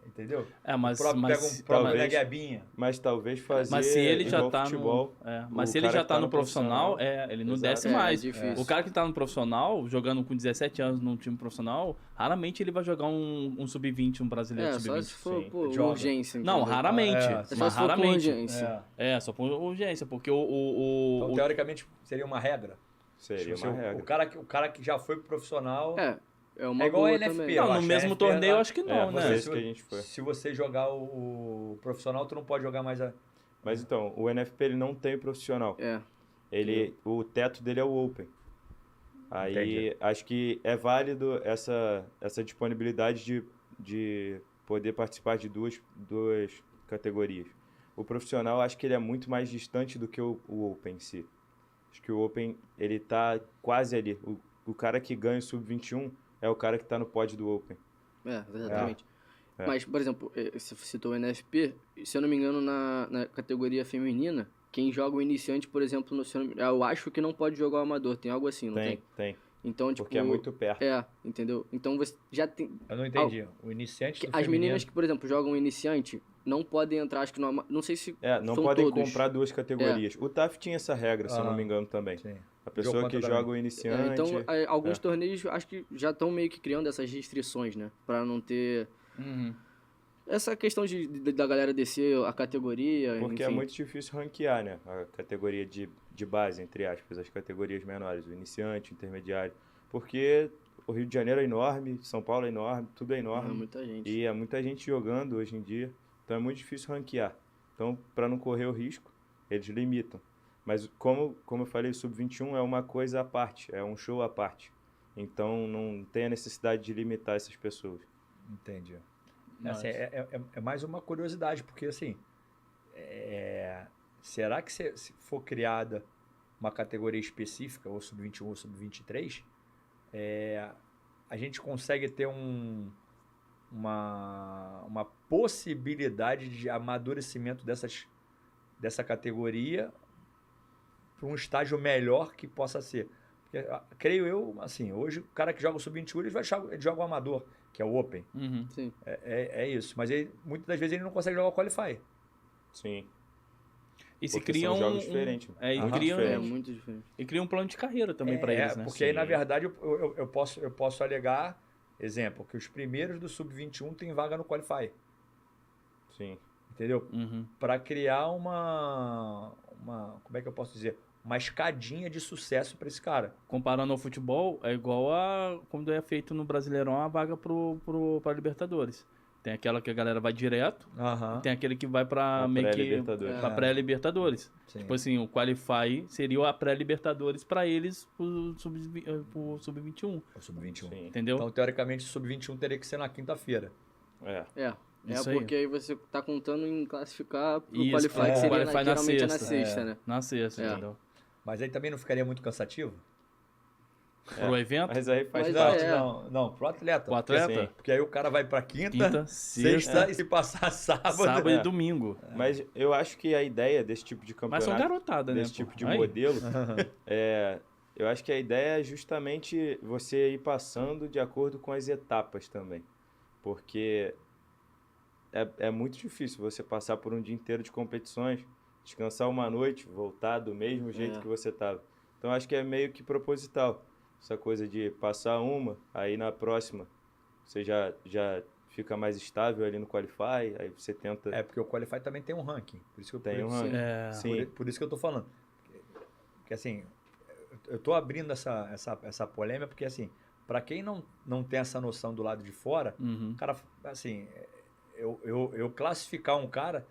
Entendeu? Mas, Pega um próprio talvez- Neguebinha. Mas talvez fazer mas se ele já igual tá futebol. mas O se ele cara já que tá no profissional, ele não Exato. desce É mais. difícil. O cara que tá no profissional, jogando com 17 anos num time profissional, raramente ele vai jogar um sub-20, um brasileiro Só se sub-20. for sim. por Joga. urgência. Não, entendeu? raramente. É, Só Mas se for com raramente. urgência. Só por urgência, porque Então, teoricamente, seria uma regra. Seria Se uma regra. o cara que já foi pro profissional. É uma É igual boa a NFP, também. eu Não, no acho. mesmo NFP torneio, lá- eu acho que não, foi né? isso que a gente foi. Se você jogar o profissional, tu não pode jogar mais a. Mas então, o NFP ele não tem profissional. O teto dele é o Open. Aí Entendi. acho que é válido essa disponibilidade de poder participar de duas categorias. O profissional acho que ele é muito mais distante do que o Open em si. Acho que o Open ele tá quase ali. O cara que ganha o Sub-21 é o cara que tá no pódio do Open. Exatamente. É. Mas, por exemplo, você citou o NFP, se eu não me engano, na categoria feminina, quem joga o iniciante, por exemplo, eu acho que não pode jogar o amador, tem algo assim, não tem? Tem. Então, tipo, Porque é muito perto. entendeu? Então você já tem. Eu não entendi. O iniciante do As feminino- meninas que, por exemplo, jogam iniciante, não podem entrar, acho que não sei se Não são podem todos. comprar duas categorias. O TAF tinha essa regra, se eu não me engano, também. Sim. A pessoa que contra joga também. o iniciante... Então, alguns torneios acho que já estão meio que criando essas restrições, né? Pra não ter Uhum. essa questão da galera descer a categoria. Porque enfim. é muito difícil ranquear, né? A categoria de base, entre aspas, as categorias menores, o iniciante, o intermediário. Porque o Rio de Janeiro é enorme, São Paulo é enorme, tudo é enorme. Muita gente. E é muita gente jogando hoje em dia, então é muito difícil ranquear. Então, para não correr o risco, eles limitam. Mas como eu falei, o Sub-21 é uma coisa à parte, é um show à parte. Então, não tem a necessidade de limitar essas pessoas. Entendi. Mas- Assim, é mais uma curiosidade, porque assim, será que se for criada uma categoria específica, ou sub-21 ou sub-23, a gente consegue ter uma possibilidade de amadurecimento dessa categoria para um estágio melhor que possa ser? Porque, creio eu, assim, hoje o cara que joga o sub-21 ele joga o amador, que é o Open. Uhum. Sim. É isso. Mas muitas das vezes ele não consegue jogar o Qualify. Sim. E se Porque cria são jogos diferentes. E Muito cria, diferente. Muito diferente. e cria um plano de carreira também pra eles, né? Porque aí, na Sim. verdade, eu posso alegar, exemplo, que os primeiros do Sub-21 têm vaga no Qualify. Sim. Entendeu? Uhum. Para criar uma. Como é que eu posso dizer? Uma escadinha de sucesso para esse cara. Comparando ao futebol, é igual a quando é feito no Brasileirão a vaga pra Libertadores. Tem aquela que a galera vai direto, e tem aquele que vai pra A meio que pré-Libertadores. pra pré-Libertadores. Sim. Tipo assim, o Qualify seria a pré-Libertadores pra eles pro Sub-21, O Sub-21. Sim. entendeu? Então, teoricamente, o Sub-21 teria que ser na quinta-feira. Isso aí. Porque aí você tá contando em classificar pro Isso, Qualify, que o seria Qualify na geralmente é na sexta. sexta, né? Na sexta, É. entendeu? Mas aí também não ficaria muito cansativo? Pro evento, Mas aí faz Mas parte. Não, pro atleta. pro atleta, Sim. Porque aí o cara vai pra quinta, quinta, sexta e se passar sábado. sábado né? e domingo. Mas eu acho que a ideia desse tipo de Mas são campeonato, garotada, né? desse pô? tipo de Aí. modelo, eu acho que a ideia é justamente você ir passando de acordo com as etapas também. Porque é muito difícil você passar por um dia inteiro de competições, descansar uma noite, voltar do mesmo jeito que você estava. Então acho que é meio que proposital. Essa coisa de passar uma, aí na próxima você já fica mais estável ali no Qualify, aí você tenta... Porque o Qualify também tem um ranking. Por isso que eu Tem um ranking. Sim. Por isso que eu tô falando. Porque assim, eu tô abrindo essa polêmica porque assim, Pra quem não tem essa noção do lado de fora, Uhum. o cara, assim, eu classificar um cara,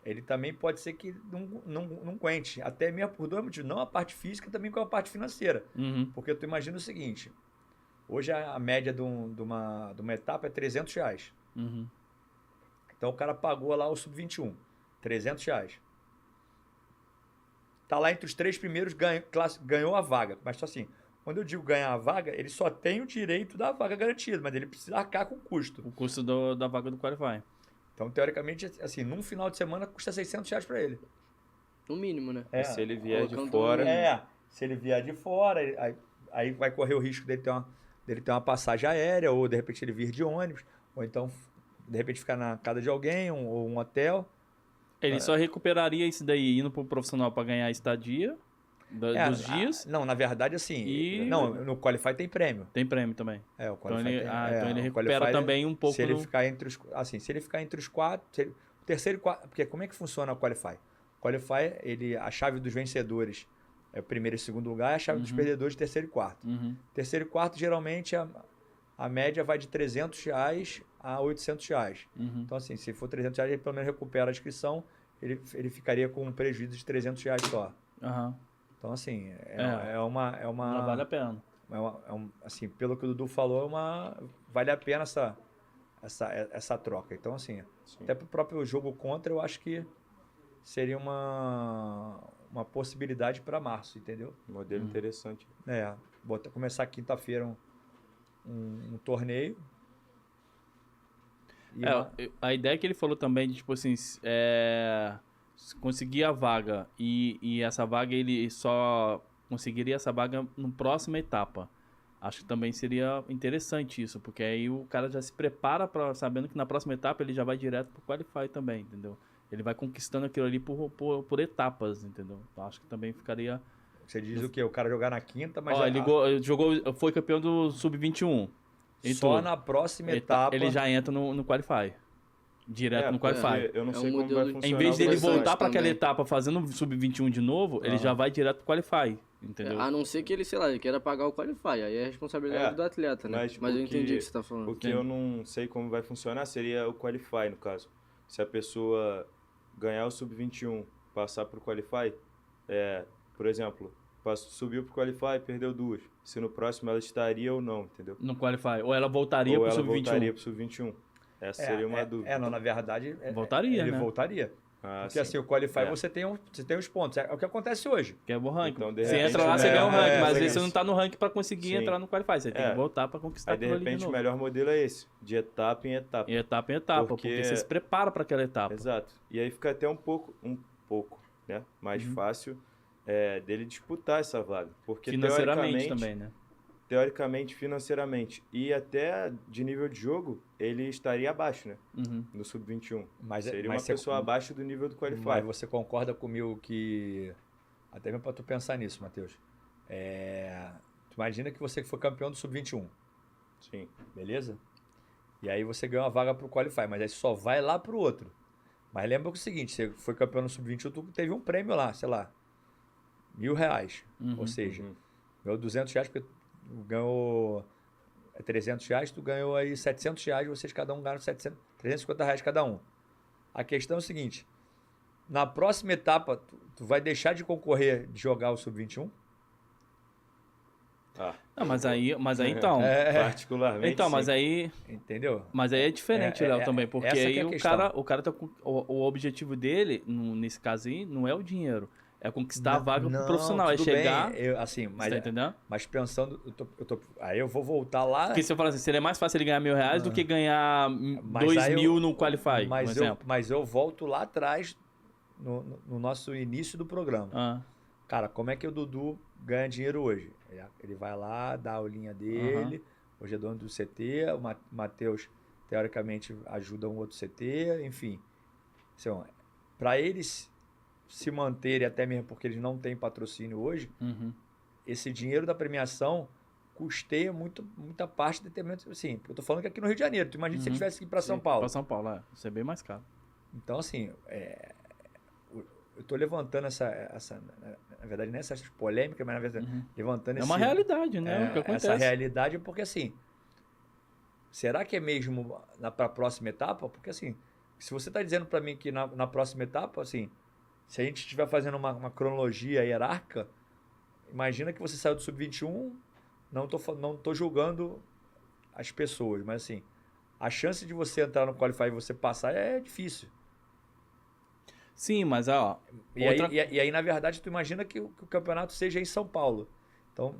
ele também pode ser que não aguente. Até mesmo por dois motivos. Não a parte física, também com a parte financeira. Uhum. Porque tu imagina o seguinte, hoje a média de uma etapa é R$300. Uhum. Então o cara pagou lá o sub-21, R$300. Tá lá entre os 3 primeiros, ganhou a vaga. Mas só assim, quando eu digo ganhar a vaga, ele só tem o direito da vaga garantida, mas ele precisa arcar com o custo. O custo da vaga do Qualify. Então, teoricamente, assim, num final de semana custa R$600 para ele. No mínimo, né? É, Se ele vier de colocando fora, se ele vier de fora, aí vai correr o risco dele ter uma passagem aérea, ou de repente ele vir de ônibus, ou então, de repente, ficar na casa de alguém, ou um hotel. Ele só recuperaria isso daí indo pro profissional pra ganhar a estadia dos dias. Não, na verdade, assim, não, no Qualify tem prêmio. Tem prêmio também. O Então Qualify ele, tem, então ele o recupera Qualify, também um pouco se ele do... ficar entre os, assim, se ele ficar entre os 4, o terceiro e quarto, porque como é que funciona o Qualify? O Qualify, a chave dos vencedores é o primeiro e segundo lugar, e a chave dos perdedores terceiro e quarto. Uhum. Terceiro e quarto, geralmente, a média vai de R$300 a R$800. Uhum. Então, assim, se for R$300, ele pelo menos recupera a inscrição, ele ficaria com um prejuízo de R$300 só. Aham. Então, assim, Não vale a pena. assim, pelo que o Dudu falou, vale a pena essa troca. Então, assim, Sim. até pro próprio jogo contra, eu acho que seria uma possibilidade para março, entendeu? modelo interessante. Começar quinta-feira um torneio. E A ideia que ele falou também de, tipo assim, conseguir a vaga e essa vaga ele só conseguiria essa vaga na próxima etapa. Acho que também seria interessante isso, porque aí o cara já se prepara sabendo que na próxima etapa ele já vai direto pro Qualify também, entendeu? Ele vai conquistando aquilo ali por etapas, entendeu? Então, acho que também ficaria... Você diz o quê? O cara jogar na quinta, mas Ó, foi campeão do Sub-21. só na próxima etapa... Ele já entra no Qualify. Direto no Qualify. porque eu não É um sei como modelo vai de- funcionar. Em vez o dele Interessante voltar para aquela também. etapa fazendo Sub-21 de novo, ele já vai direto pro Qualify, entendeu? A não ser que ele, sei lá, ele queira pagar o Qualify. Aí é responsabilidade do atleta, né? Mas eu entendi o que você tá falando. O que eu não sei como vai funcionar seria o Qualify, no caso. Se a pessoa ganhar o Sub-21, passar pro Qualify, por exemplo, subiu pro Qualify, perdeu 2. Se no próximo ela estaria ou não, entendeu? No Qualify. Ou ela voltaria Ou pro ela Sub-21. voltaria pro Sub-21. Essa seria uma dúvida. Não, na verdade... Voltaria, ele né? voltaria. Ah, Porque sim. assim, o Qualify você tem os pontos. É o que acontece hoje. Que é o ranking. Então, de você repente, entra lá, você ganha um ranking, mas às vezes isso. você não tá no ranking pra conseguir Sim. entrar no Qualify. Você tem que voltar pra conquistar Aí, de aquilo ali de repente, o novo. melhor modelo é esse, de etapa em etapa. E etapa em etapa, Porque- porque você se prepara pra aquela etapa. Exato. E aí fica até um pouco, né, mais fácil dele disputar essa vaga. Porque Financeiramente também, né? teoricamente, financeiramente e até de nível de jogo, ele estaria abaixo, né? Uhum. No Sub-21. Mas, Seria mas uma pessoa abaixo do nível do Qualify. Mas você concorda comigo que... Até mesmo para tu pensar nisso, Matheus. Tu imagina que você foi campeão do Sub-21, Sim. beleza? E aí você ganhou uma vaga pro Qualify, mas aí só vai lá pro outro. Mas lembra que é o seguinte, você foi campeão no Sub-21, tu teve um prêmio lá, sei lá, R$1.000. Ou seja, ganhou R$200 porque ganhou R$300, tu ganhou aí R$700, vocês cada um ganham R$350 cada um. A questão é o seguinte, na próxima etapa, tu vai deixar de concorrer, de jogar o Sub-21? Não, mas aí então... Particularmente, Então, mas sim. aí... Entendeu? Mas aí é diferente, Léo, também, porque essa que aí é a o questão. cara tá com... O objetivo dele, nesse caso aí, não é o dinheiro. É conquistar a vaga pro profissional. É tudo chegar... bem, assim, Você tá entendendo? mas pensando, aí eu vou voltar lá... Porque se eu falar assim, seria mais fácil ele ganhar R$1.000 do que ganhar Mas 2 aí mil eu- no Qualify, por exemplo. Mas eu volto lá atrás, no nosso início do programa. Ah, Cara, como é que o Dudu ganha dinheiro hoje? Ele vai lá, dá a aulinha dele, hoje é dono do CT, o Matheus, teoricamente, ajuda um outro CT, enfim. Então, para eles se manterem, até mesmo porque eles não têm patrocínio hoje, esse dinheiro da premiação custeia muita parte determinante. Assim, eu tô falando que aqui no Rio de Janeiro, tu imagina se você tivesse que ir para São Paulo. Pra São Paulo, isso é bem mais caro. Então, assim, tô levantando na verdade, não é essa polêmica, mas na verdade, levantando É uma realidade, né? O que acontece. essa realidade, porque assim, será que é mesmo para a próxima etapa? Porque assim, se você está dizendo para mim que na próxima etapa, assim, se a gente estiver fazendo uma cronologia hierárquica, imagina que você saiu do Sub-21, não tô julgando as pessoas, mas assim, a chance de você entrar no Qualify e você passar é difícil. Sim, mas ó... E aí, na verdade, tu imagina que o campeonato seja em São Paulo. Então,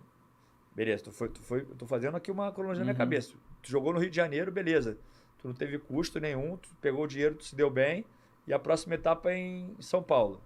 beleza, tô fazendo aqui uma cronologia na minha cabeça. Tu jogou no Rio de Janeiro, beleza. Tu não teve custo nenhum, tu pegou o dinheiro, tu se deu bem, e a próxima etapa é em São Paulo.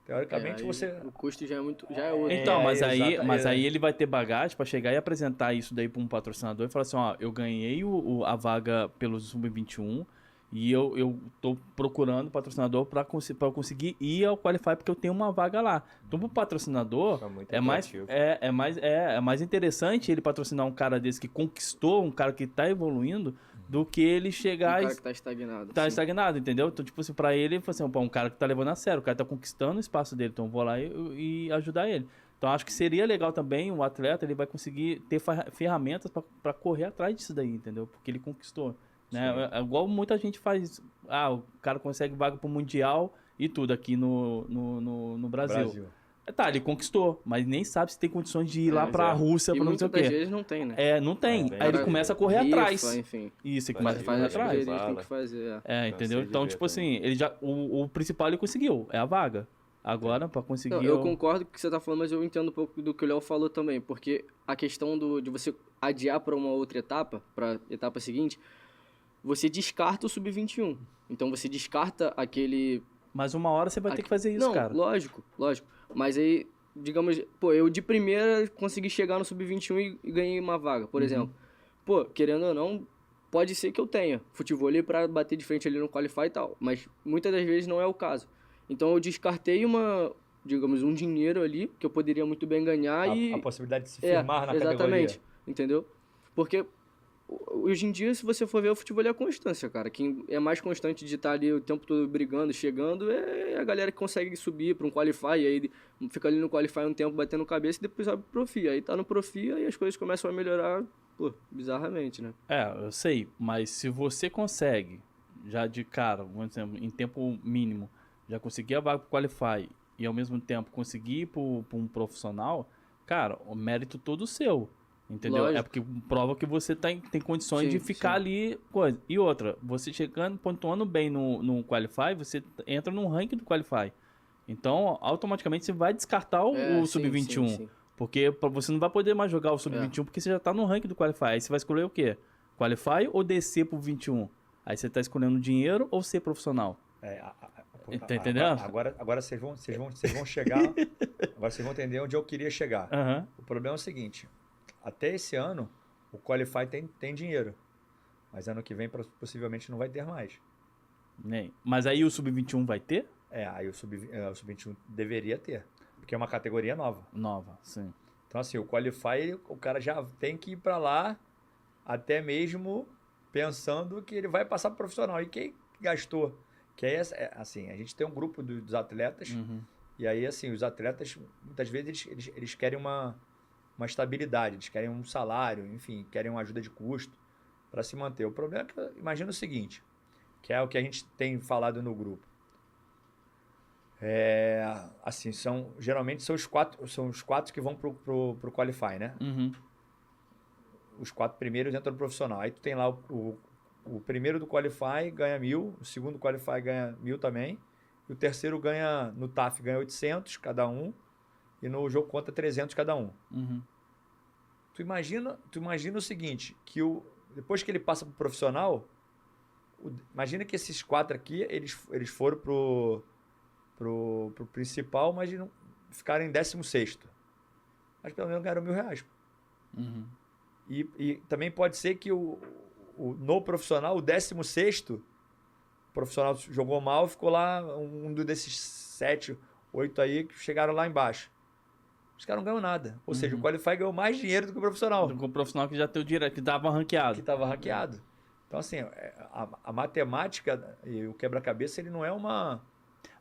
Teoricamente, você... O custo já é outro. Então, mas aí ele vai ter bagagem para chegar e apresentar isso daí para um patrocinador e falar assim, ó, eu ganhei a vaga pelo Sub-21 e eu tô procurando patrocinador para eu conseguir ir ao Qualify porque eu tenho uma vaga lá. Então, pro patrocinador, é mais interessante ele patrocinar um cara desse que conquistou, um cara que tá evoluindo, do que ele chegar... Um cara que tá estagnado. Tá estagnado, entendeu? Então, tipo assim, pra ele, assim, um cara que tá levando a sério, o cara tá conquistando o espaço dele, então eu vou lá e ajudar ele. Então, acho que seria legal também o atleta, ele vai conseguir ter ferramentas pra correr atrás disso daí, entendeu? Porque ele conquistou, né? É igual muita gente faz, o cara consegue vaga pro Mundial e tudo aqui no Brasil. Tá, ele conquistou, mas nem sabe se tem condições de ir lá pra Rússia, pra não sei o quê. Muitas vezes não tem, né? Não tem. Aí ele começa a correr atrás. Enfim. Isso, ele começa a correr atrás. Tem que fazer. Entendeu? Então, tipo assim, ele já, o principal ele conseguiu, é a vaga. Agora, pra conseguir... Não, eu concordo com o que você tá falando, mas eu entendo um pouco do que o Léo falou também, porque a questão de você adiar pra uma outra etapa, pra etapa seguinte, você descarta o Sub-21. Então, você descarta aquele... Mas uma hora você vai ter que fazer isso, cara. Lógico. Mas aí, digamos, eu de primeira consegui chegar no Sub-21 e ganhei uma vaga, por exemplo. Querendo ou não, pode ser que eu tenha futevôlei pra bater de frente ali no Qualify e tal, mas muitas das vezes não é o caso. Então eu descartei um dinheiro ali que eu poderia muito bem ganhar a possibilidade de se firmar na categoria. Exatamente, entendeu? Porque hoje em dia, se você for ver, o futebol é a constância, cara. Quem é mais constante de estar ali o tempo todo brigando, chegando, é a galera que consegue subir para um Qualify, e aí fica ali no Qualify um tempo batendo cabeça e depois sobe pro Profi. Aí tá no Profi e as coisas começam a melhorar, bizarramente, né? Eu sei, mas se você consegue, já de cara, vamos dizer, em tempo mínimo, já conseguir a vaga pro Qualify e ao mesmo tempo conseguir ir pra um profissional, cara, o mérito todo seu. Entendeu? Lógico. É porque prova que você tem condições de ficar ali. Coisa. E outra, você chegando, pontuando bem no Qualify, você entra no ranking do Qualify. Então, automaticamente você vai descartar o Sub-21. Sim. Porque você não vai poder mais jogar o Sub-21 porque você já tá no ranking do Qualify. Aí você vai escolher o quê? Qualify ou descer pro 21? Aí você tá escolhendo dinheiro ou ser profissional. Tá entendendo? Agora vocês vão chegar. Agora vocês vão entender onde eu queria chegar. O problema é o seguinte. Até esse ano, o Qualify tem dinheiro. Mas ano que vem, possivelmente, não vai ter mais. Mas aí o Sub-21 vai ter? Aí o Sub-21 deveria ter. Porque é uma categoria nova. Nova, sim. Então, assim, o Qualify, o cara já tem que ir para lá, até mesmo pensando que ele vai passar pro profissional. E quem gastou? Que aí, assim, a gente tem um grupo dos atletas. E aí, assim, os atletas, muitas vezes, eles querem uma estabilidade, eles querem um salário, enfim, querem uma ajuda de custo para se manter. O problema é que, imagina o seguinte, que é o que a gente tem falado no grupo. Assim, geralmente são os quatro que vão pro Qualify, né? Os 4 primeiros entram no profissional. Aí tu tem lá o primeiro do Qualify ganha 1.000, o segundo do Qualify ganha 1.000 também, e o terceiro ganha, no TAF, ganha 800 cada um, e no jogo conta 300 cada um. Tu imagina o seguinte, que depois que ele passa pro profissional, imagina que esses 4 aqui, eles foram pro principal, mas não ficaram em 16º. Mas pelo menos ganharam R$1.000. E também pode ser que no profissional, o 16º, o profissional jogou mal, ficou lá, um desses 7, 8 aí, que chegaram lá embaixo. Os caras não ganham nada. Ou seja, o Qualify ganhou mais dinheiro do que o profissional. Do que o profissional que já tem o direito, que estava ranqueado. Então, assim, a matemática e o quebra-cabeça, ele não é uma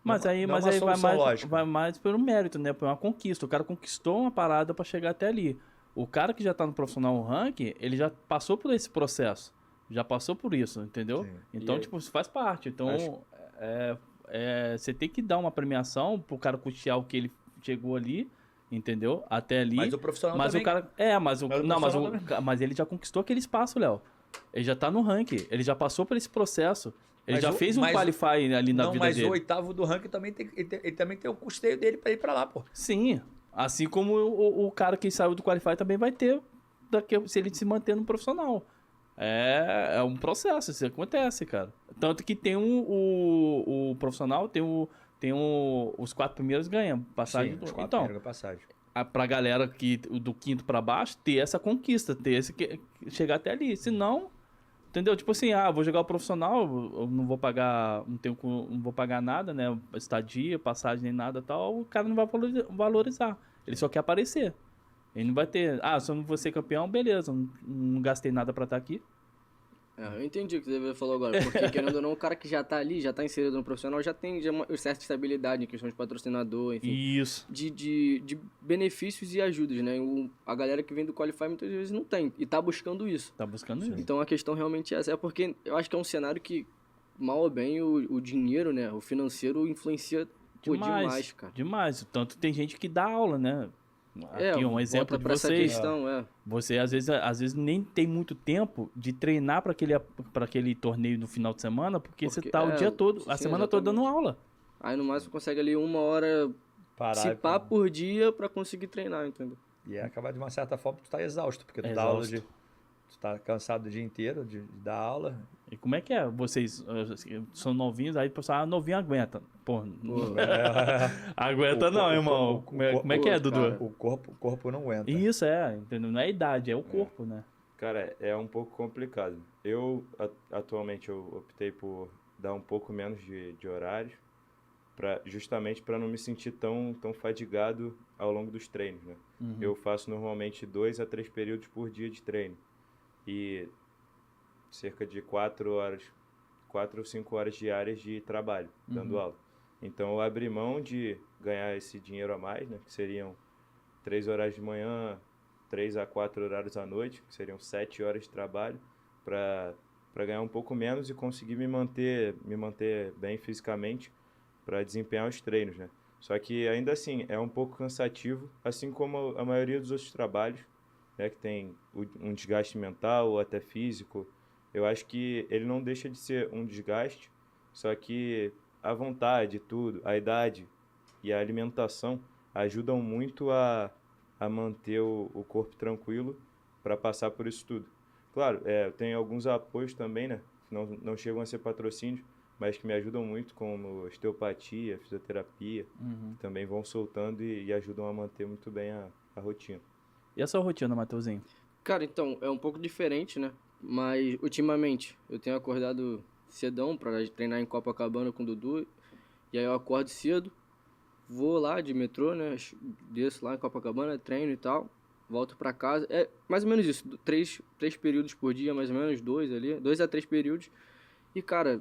Mas aí, não é mas uma aí solução lógica. vai mais pelo mérito, né? Por uma conquista. O cara conquistou uma parada pra chegar até ali. O cara que já tá no profissional ranking, ele já passou por esse processo. Já passou por isso, entendeu? Sim. Então, E tipo, isso faz parte. Então, Acho- você tem que dar uma premiação pro cara custear o que ele chegou ali, entendeu? Até ali. Mas o profissional Mas também... o cara. É, mas o. Mas o Não, mas, profissional mas ele já conquistou aquele espaço, Léo. Ele já tá no ranking. Ele já passou por esse processo. Ele Mas já fez um qualify ali na Não, vida mas dele. o oitavo do ranking também ele também tem o custeio dele pra ir pra lá, pô. Sim. Assim como o cara que saiu do qualify também vai ter se ele se manter no profissional. É um processo, isso acontece, cara. Tanto que tem o profissional, os 4 primeiros ganham passagem. Sim, os quatro Então, primeiros passagem. pra galera que do quinto pra baixo ter essa conquista, chegar até ali. Senão, entendeu? Tipo assim, vou jogar o profissional, eu não vou pagar, não vou pagar nada, né? Estadia, passagem nem nada tal, o cara não vai valorizar. Ele só quer aparecer. Ele não vai ter, se eu não vou ser campeão, beleza, não gastei nada pra estar aqui. Eu entendi o que você falou agora, porque querendo ou não, o cara que já tá ali, já tá inserido no profissional, já tem uma certa estabilidade em questão de patrocinador, enfim. Isso. De benefícios e ajudas, né? A galera que vem do Qualify muitas vezes não tem, e tá buscando isso. Tá buscando isso. Então a questão realmente é essa, porque eu acho que é um cenário que, mal ou bem, o dinheiro, né? O financeiro influencia demais, cara. Demais. Tanto tem gente que dá aula, né? Aqui um exemplo de pra essa vocês. questão, Você às vezes nem tem muito tempo de treinar para aquele torneio no final de semana, porque você tá o dia todo, a sim, semana toda dando exatamente. aula. Aí no máximo consegue ali 1 hora, se pá, por dia pra conseguir treinar, entendeu? E acabar de uma certa forma tu tá exausto, porque tu dá aula tu tá cansado o dia inteiro de dar aula. E como é que é? Vocês são novinhos, aí o pessoal, novinho aguenta. Pô, aguenta não, irmão. Como é que é, Dudu? cara. O corpo não aguenta. Isso entendeu? Não é a idade, é o corpo, né? Cara, é um pouco complicado. Atualmente, eu optei por dar um pouco menos de horário, justamente para não me sentir tão fadigado ao longo dos treinos, né? Uhum. Eu faço normalmente 2 a 3 períodos por dia de treino. E cerca de 4 ou 5 horas diárias de trabalho, dando aula. Então, eu abri mão de ganhar esse dinheiro a mais, né? Que seriam 3 horas de manhã, 3 a 4 horários à noite, que seriam 7 horas de trabalho, para ganhar um pouco menos e conseguir me manter bem fisicamente para desempenhar os treinos, né? Só que, ainda assim, é um pouco cansativo, assim como a maioria dos outros trabalhos, né? Que tem um desgaste mental ou até físico. Eu acho que ele não deixa de ser um desgaste, só que a vontade, tudo, a idade e a alimentação ajudam muito a manter o corpo tranquilo para passar por isso tudo. Claro, eu tenho alguns apoios também, né? Não chegam a ser patrocínios, mas que me ajudam muito, como osteopatia, fisioterapia, que também vão soltando e ajudam a manter muito bem a rotina. E a sua rotina, Matheusinho? Cara, então, é um pouco diferente, né? Mas, ultimamente, eu tenho acordado cedão pra treinar em Copacabana com o Dudu. E aí eu acordo cedo, vou lá de metrô, né? Desço lá em Copacabana, treino e tal. Volto pra casa. É mais ou menos isso. 3 períodos por dia, mais ou menos. 2 a 3 períodos. E, cara,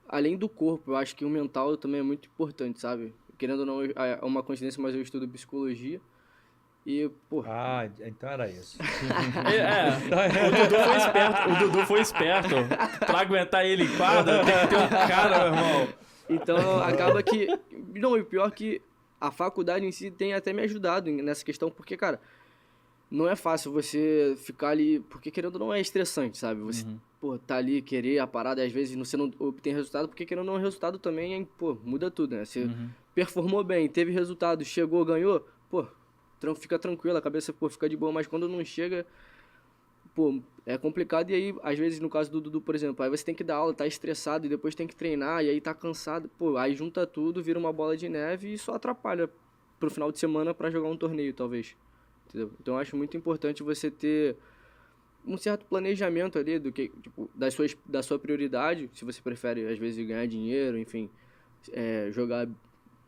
além do corpo, eu acho que o mental também é muito importante, sabe? Querendo ou não, é uma coincidência, mas eu estudo psicologia. E, pô... então era isso. O Dudu foi esperto. Pra aguentar ele em quadra, tem que ter um cara, meu irmão. Então, acaba que... Não, e o pior é que a faculdade em si tem até me ajudado nessa questão, porque, cara, não é fácil você ficar ali... Porque, querendo ou não, é estressante, sabe? Você, tá ali, querer a parada, e às vezes você não obtém resultado, porque, querendo ou não, o resultado também, muda tudo, né? Você performou bem, teve resultado, chegou, ganhou, fica tranquilo, a cabeça, fica de boa, mas quando não chega, é complicado. E aí, às vezes, no caso do Dudu, por exemplo, aí você tem que dar aula, tá estressado, e depois tem que treinar, e aí tá cansado, aí junta tudo, vira uma bola de neve e só atrapalha pro final de semana pra jogar um torneio, talvez. Entendeu? Então, eu acho muito importante você ter um certo planejamento ali do que, tipo, da sua prioridade, se você prefere, às vezes, ganhar dinheiro, enfim, jogar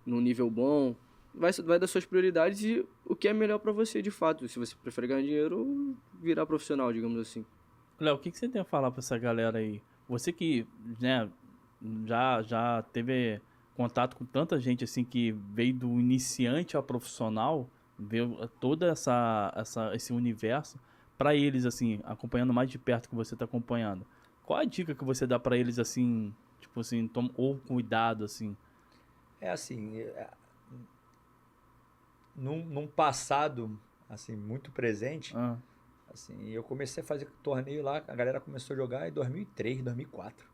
num nível bom. Vai das suas prioridades e o que é melhor pra você, de fato. Se você prefere ganhar dinheiro ou virar profissional, digamos assim. Léo, o que você tem a falar pra essa galera aí? Você que, né, já teve contato com tanta gente assim que veio do iniciante ao profissional, ver toda esse universo, pra eles, assim, acompanhando mais de perto que você tá acompanhando. Qual a dica que você dá pra eles, assim, tipo assim, ou cuidado, assim? É assim, num passado, assim, muito presente, Ah, assim, eu comecei a fazer torneio lá, a galera começou a jogar em 2003, 2004.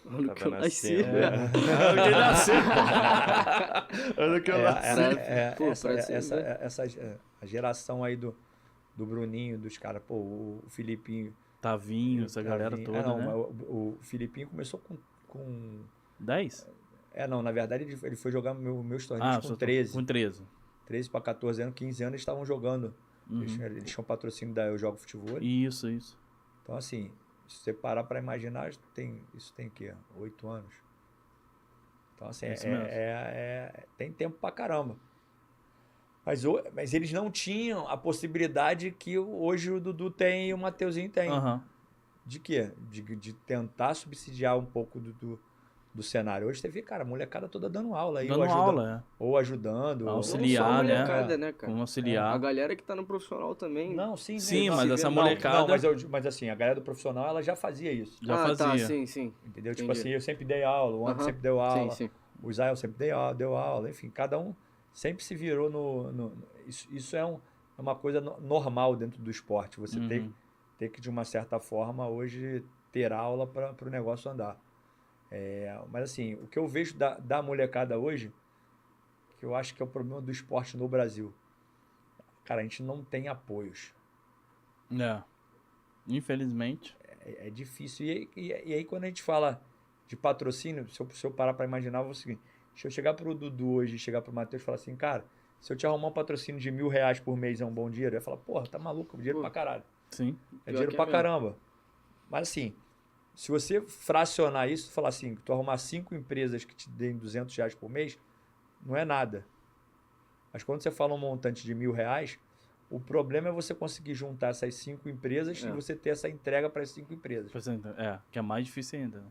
Ano que eu Tava nasci, nascendo, velho. Ano que eu nasci. Ano que eu Pô, pra você ver. A geração aí do Bruninho, dos caras, pô, o Filipinho. Tavinho, essa galera Tavinho. toda, Não, né? mas o Filipinho começou com 10? não, na verdade ele foi jogar meus torneios com só 13. com 13. 13 para 14 anos, 15 anos eles estavam jogando. Eles tinham patrocínio da Eu Jogo Futebol. Isso. Então, assim, se você parar para imaginar, isso tem o quê? 8 anos. Então, assim, Isso mesmo. tem tempo pra caramba. Mas eles não tinham a possibilidade que hoje o Dudu tem e o Mateuzinho tem. Aham. De quê? De tentar subsidiar um pouco do cenário. Hoje você vê, cara, a molecada toda dando aula aí, Dando aula, ou ajudando. Auxiliar, Não só a né? molecada, né, cara? Com auxiliar. A galera que tá no profissional também. Não, sim, Sim, não, mas se essa vê- molecada- Não, mas assim, a galera do profissional, ela já fazia isso. Já Tá, fazia. sim. Entendeu? Tipo Entendi. assim, eu sempre dei aula, o Anderson Aham. sempre deu aula, Sim. o Israel sempre deu aula, enfim, cada um sempre se virou isso é uma coisa normal dentro do esporte. Você tem que, de uma certa forma, hoje ter aula para o negócio andar. Mas assim, o que eu vejo da molecada hoje, que eu acho que é o problema do esporte no Brasil. Cara, a gente não tem apoios. É. Infelizmente. É difícil. E aí, quando a gente fala de patrocínio, se eu parar para imaginar, eu vou o seguinte: se eu chegar pro Dudu hoje, chegar pro Matheus e falar assim, cara, se eu te arrumar um patrocínio de R$1.000 por mês é um bom dinheiro, eu ia falar, porra, tá maluco, dinheiro Pô. pra caralho. Sim. É Pior dinheiro que pra é mesmo. caramba. Mas assim, se você fracionar isso, falar assim, tu arrumar 5 empresas que te deem R$200 por mês, não é nada. Mas quando você fala um montante de R$1.000, o problema é você conseguir juntar essas 5 empresas e você ter essa entrega para as 5 empresas. Que é mais difícil ainda. Né?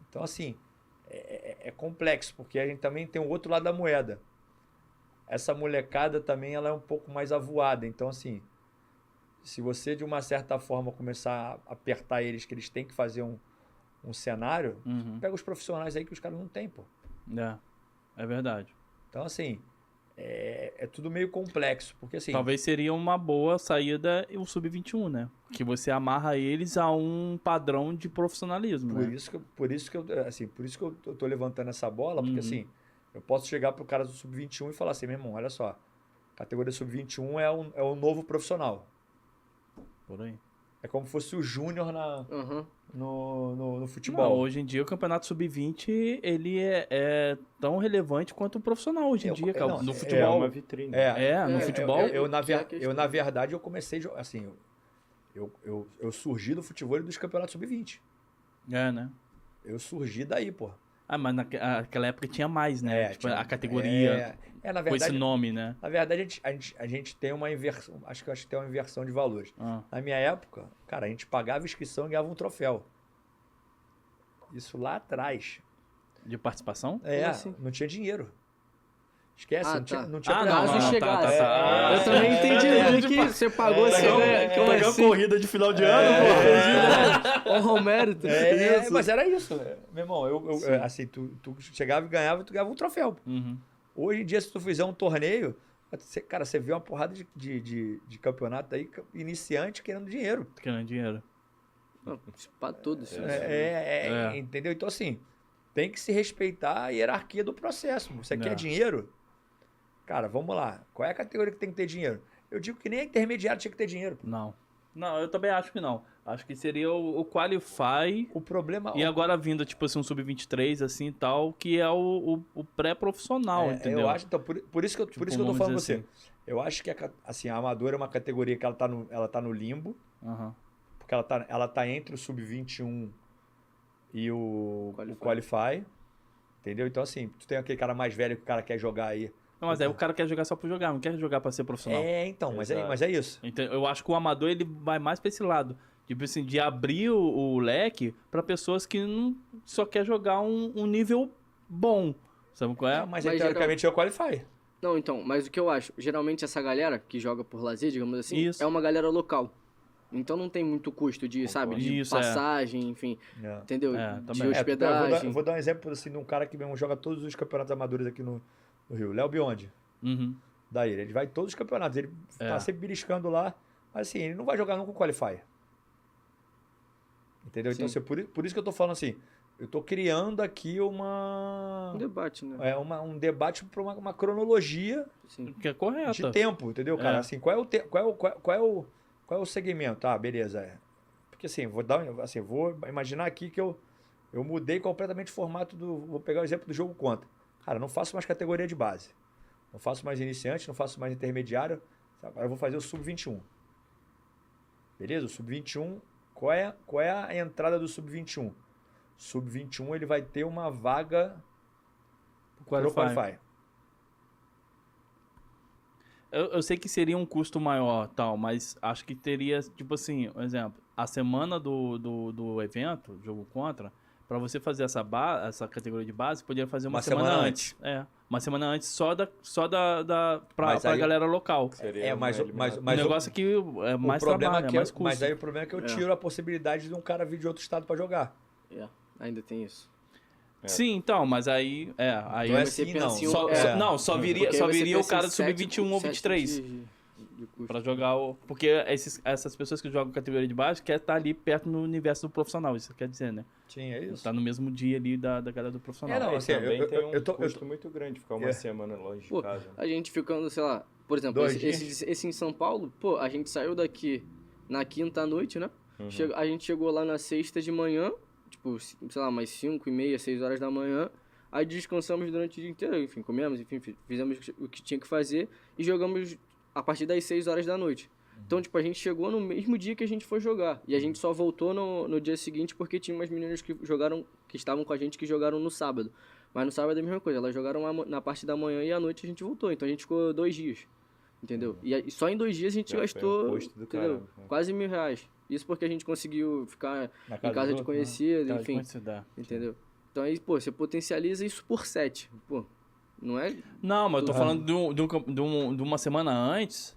Então, assim, é complexo, porque a gente também tem o outro lado da moeda. Essa molecada também ela é um pouco mais avoada. Então, assim, se você, de uma certa forma, começar a apertar eles, que eles têm que fazer um cenário, pega os profissionais aí que os caras não têm, pô. É verdade. Então, assim, é tudo meio complexo, porque assim... Talvez seria uma boa saída o Sub-21, né? Que você amarra eles a um padrão de profissionalismo, Por né? isso que eu tô levantando essa bola, porque assim, eu posso chegar pro cara do Sub-21 e falar assim, meu irmão, olha só, categoria Sub-21 é o novo profissional. Por aí. É como se fosse o júnior Aham. no Não, futebol. hoje em dia o campeonato Sub-20 ele é tão relevante quanto o profissional hoje em dia, cara. não, No é futebol. uma vitrine. No futebol. Na verdade, eu comecei, assim, eu surgi do futebol e dos campeonatos Sub-20. Né? Eu surgi daí, pô. Mas naquela época tinha mais, né? Tipo, a categoria na com esse verdade, nome, né? na verdade, a gente tem uma inversão, acho que tem uma inversão de valores. Na minha época, cara, a gente pagava inscrição e ganhava um troféu. Isso lá atrás. De participação? Como assim? Não tinha dinheiro. Esquece, Ah, não tinha, tá. não tinha Caso premiação. chegasse. tá. Eu também entendi que você pagou, você ganha. Como assim? corrida de final de ano, Honra o mérito. Mas era isso. Meu irmão, assim, tu chegava e ganhava e tu ganhava um troféu. Hoje em dia, se tu fizer um torneio, cara, você vê uma porrada de campeonato aí, iniciante querendo dinheiro. Querendo dinheiro. Não, pra tudo isso. Entendeu? Então, assim, tem que se respeitar a hierarquia do processo. Você quer dinheiro? Cara, vamos lá. Qual é a categoria que tem que ter dinheiro? Eu digo que nem a intermediária tinha que ter dinheiro. Não, eu também acho que não. Acho que seria o Qualify O problema... e agora vindo, tipo assim, um Sub-23, assim, e tal, que é o pré-profissional, entendeu? Eu acho, então, por isso que eu tô vamos falando com dizer você. Eu acho que assim, a Amadora é uma categoria que ela tá no limbo, porque ela tá entre o Sub-21 e o Qualify, entendeu? Então, assim, tu tem aquele cara mais velho que o cara quer jogar aí. Não, mas aí o cara quer jogar só por jogar, não quer jogar pra ser profissional. Então, mas é isso. Então, eu acho que o amador ele vai mais pra esse lado. Tipo assim, de abrir o leque pra pessoas que não só quer jogar um nível bom. Sabe qual é? Mas Mas teoricamente é o Qualify. Não, então, mas o que eu acho, geralmente essa galera que joga por lazer, digamos assim, Isso. é uma galera local. Então não tem muito custo de, sabe, de Isso, é. passagem, enfim, É. entendeu? É, De também. Eu hospedagem. vou dar um exemplo assim, de um cara que mesmo joga todos os campeonatos amadores aqui no Rio. Léo Biondi, Uhum. da ilha. Ele vai em todos os campeonatos. Ele tá sempre beliscando lá. Mas assim, ele não vai jogar nunca o Qualify. Entendeu? Então, Sim. assim, por isso que eu tô falando assim. Eu tô criando aqui Um debate, né? um debate para uma cronologia Sim. Que é correto. de tempo, entendeu, cara? É. Assim, qual é o segmento? Ah, beleza. Porque assim, vou imaginar aqui que eu mudei completamente o formato do. Vou pegar o exemplo do jogo contra. Cara, não faço mais categoria de base. Não faço mais iniciante, não faço mais intermediário. Agora eu vou fazer o sub-21. Beleza? O sub-21, qual é a entrada do sub-21? Sub-21 ele vai ter uma vaga pro Qualify. Eu sei que seria um custo maior, tal, mas acho que teria, tipo assim, um exemplo, a semana do evento, jogo contra, pra você fazer essa categoria de base, poderia fazer uma semana antes. É, uma semana antes só pra galera local. Mas O negócio é que é mais trabalho, é mais custo. Mas aí o problema é que eu tiro a possibilidade de um cara vir de outro estado pra jogar. Ainda tem isso. Sim, então, mas aí... Não é assim, não. Só viria o cara do sub-21 ou 23 pra jogar o... Porque essas pessoas que jogam categoria de base querem estar ali perto no universo do profissional, isso quer dizer, né? Sim, é isso. Tá no mesmo dia ali da galera do profissional. Não, assim, também tem um custo muito grande ficar uma semana longe de casa. A gente ficando, sei lá, por exemplo, esse em São Paulo, pô, a gente saiu daqui na quinta à noite, né? A gente chegou lá na sexta de manhã, tipo, sei lá, umas 5h30, 6 horas da manhã. Aí descansamos durante o dia inteiro, enfim, comemos, enfim, fizemos o que tinha que fazer e jogamos a partir das 6 horas da noite. Então, tipo, a gente chegou no mesmo dia que a gente foi jogar. E a gente só voltou no dia seguinte porque tinha umas meninas que estavam com a gente que jogaram no sábado. Mas no sábado é a mesma coisa, elas jogaram na parte da manhã e à noite a gente voltou. Então a gente ficou 2 dias, entendeu? E só em 2 dias a gente gastou, entendeu? Quase R$1.000. Isso porque a gente conseguiu ficar em casa de conhecido, enfim, entendeu? Então aí, pô, você potencializa isso por 7, pô, não é? Não, mas eu tô falando de uma semana antes,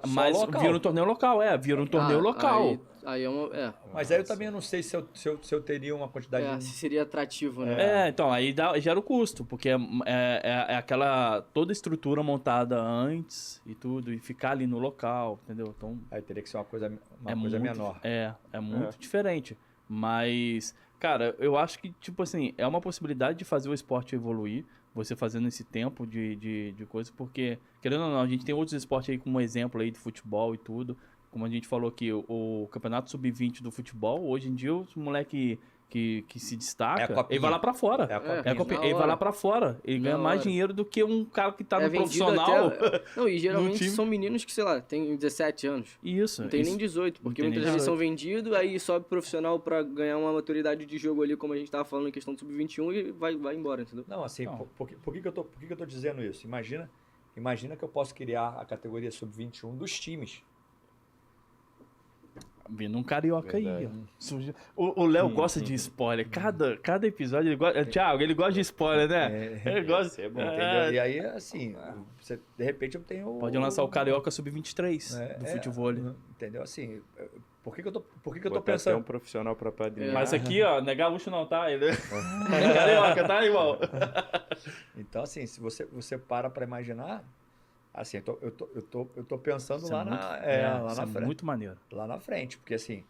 mas local. vira um torneio local, vira um torneio local. Aí é uma... Mas aí eu também não sei se eu teria uma quantidade... se seria atrativo, né? Então, aí gera o custo, porque é aquela toda estrutura montada antes e tudo, e ficar ali no local, entendeu? Então, aí teria que ser uma coisa muito, menor. É muito diferente. Mas, cara, eu acho que, tipo assim, é uma possibilidade de fazer o esporte evoluir, você fazendo esse tempo de coisa, porque, querendo ou não, a gente tem outros esportes aí como exemplo aí de futebol e tudo. Como a gente falou que o campeonato sub-20 do futebol, hoje em dia, os moleque que se destaca, ele vai lá pra fora. Ele vai lá pra fora. Ele ganha mais dinheiro do que um cara que tá no profissional. Não, e geralmente são meninos que, sei lá, tem 17 anos. Isso. Não tem nem 18, porque muitas vezes são vendidos, aí sobe profissional pra ganhar uma maturidade de jogo ali, como a gente tava falando em questão do sub-21, e vai embora, entendeu? Não, assim, por que que eu tô dizendo isso? Imagina que eu posso criar a categoria sub-21 dos times. Vindo um carioca aí, ó. O Léo gosta de spoiler. Cada episódio ele gosta. Thiago, ele gosta de spoiler, né? Ele gosta. É bom, entendeu? E aí, assim, de repente eu tenho. Pode lançar o Carioca Sub-23 do futebol. Entendeu? Assim, por que que eu tô Botar pensando. até um profissional pra padrinhar. Mas aqui, ó, não é gaúcho não, tá? Ele é carioca, tá, irmão? Então, assim, se você para pra imaginar. Assim, eu tô pensando lá na frente. Muito maneiro. Lá na frente, porque assim,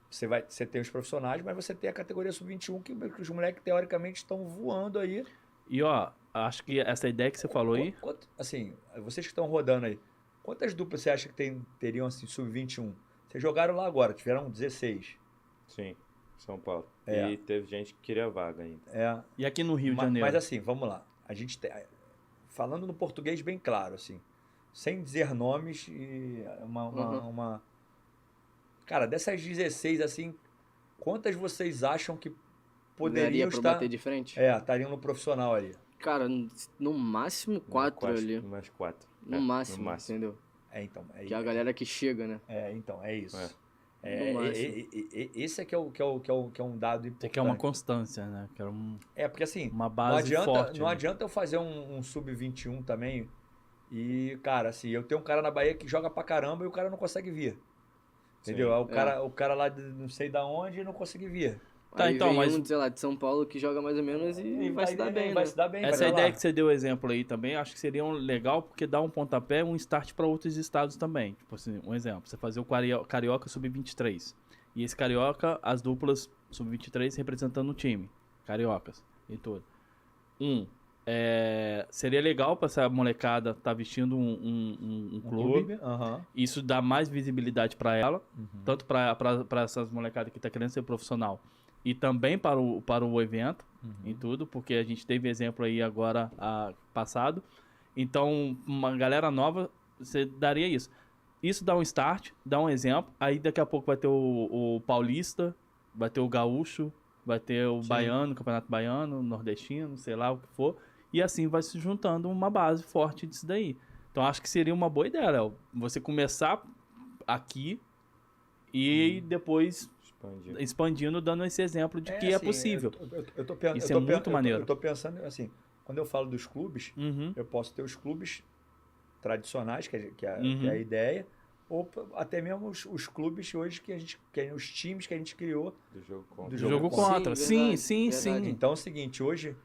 você tem os profissionais, mas você tem a categoria sub-21 que os moleques teoricamente estão voando aí. E ó, acho que essa ideia que você falou aí... Assim, vocês que estão rodando aí, quantas duplas você acha que teriam assim, sub-21? Vocês jogaram lá agora, tiveram 16. Sim, São Paulo. E teve gente que queria vaga ainda. E aqui no Rio de Janeiro? Mas assim, vamos lá. A gente falando no português bem claro, assim, sem dizer nomes e uma... Cara, dessas 16, assim, quantas vocês acham que poderiam estar... bater de frente? Estariam no profissional ali. Cara, no máximo 4 ali. Mais 4. No máximo, entendeu? Então. Que é a galera que chega, né? Então, é isso. No máximo. Esse é que é um dado importante. Tem que é uma constância, né? Que era Porque assim, uma base forte. não né? adianta eu fazer um sub-21 também e, cara, assim, eu tenho um cara na Bahia que joga pra caramba e o cara não consegue vir. Entendeu? Sim. Aí o cara lá de não sei da onde não consegue vir. Tá, Aí então, vem mas- sei lá, de São Paulo que joga mais ou menos e vai se dar bem, vai né? se dar bem. Essa vai dar ideia lá. que você deu exemplo aí também, acho que seria legal, porque dá um pontapé, um start para outros estados também. Tipo assim, um exemplo, você fazer o Carioca Sub-23. E esse Carioca, as duplas Sub-23 representando o time. Cariocas e tudo. Seria legal para essa molecada estar vestindo um clube. Aham. Isso dá mais visibilidade para ela, tanto para essas molecadas que tá querendo ser profissional e também para o evento e tudo, porque a gente teve exemplo aí agora passado. Então, uma galera nova, você daria isso. Isso dá um start, dá um exemplo. Aí daqui a pouco vai ter o paulista, vai ter o gaúcho, vai ter o baiano, campeonato baiano, nordestino, sei lá o que for. E assim vai se juntando uma base forte disso daí. Então acho que seria uma boa ideia, Léo. Você começar aqui e depois Expandir. expandindo, dando esse exemplo de que é assim, possível. Isso é eu tô muito maneiro. Eu tô pensando assim, quando eu falo dos clubes, Uhum. eu posso ter os clubes tradicionais, que é Uhum. a ideia, ou até mesmo os clubes hoje os times que a gente criou Do jogo contra. do Jogo contra. contra. Sim, Sim, verdade, sim, verdade. sim. Então é o seguinte, hoje,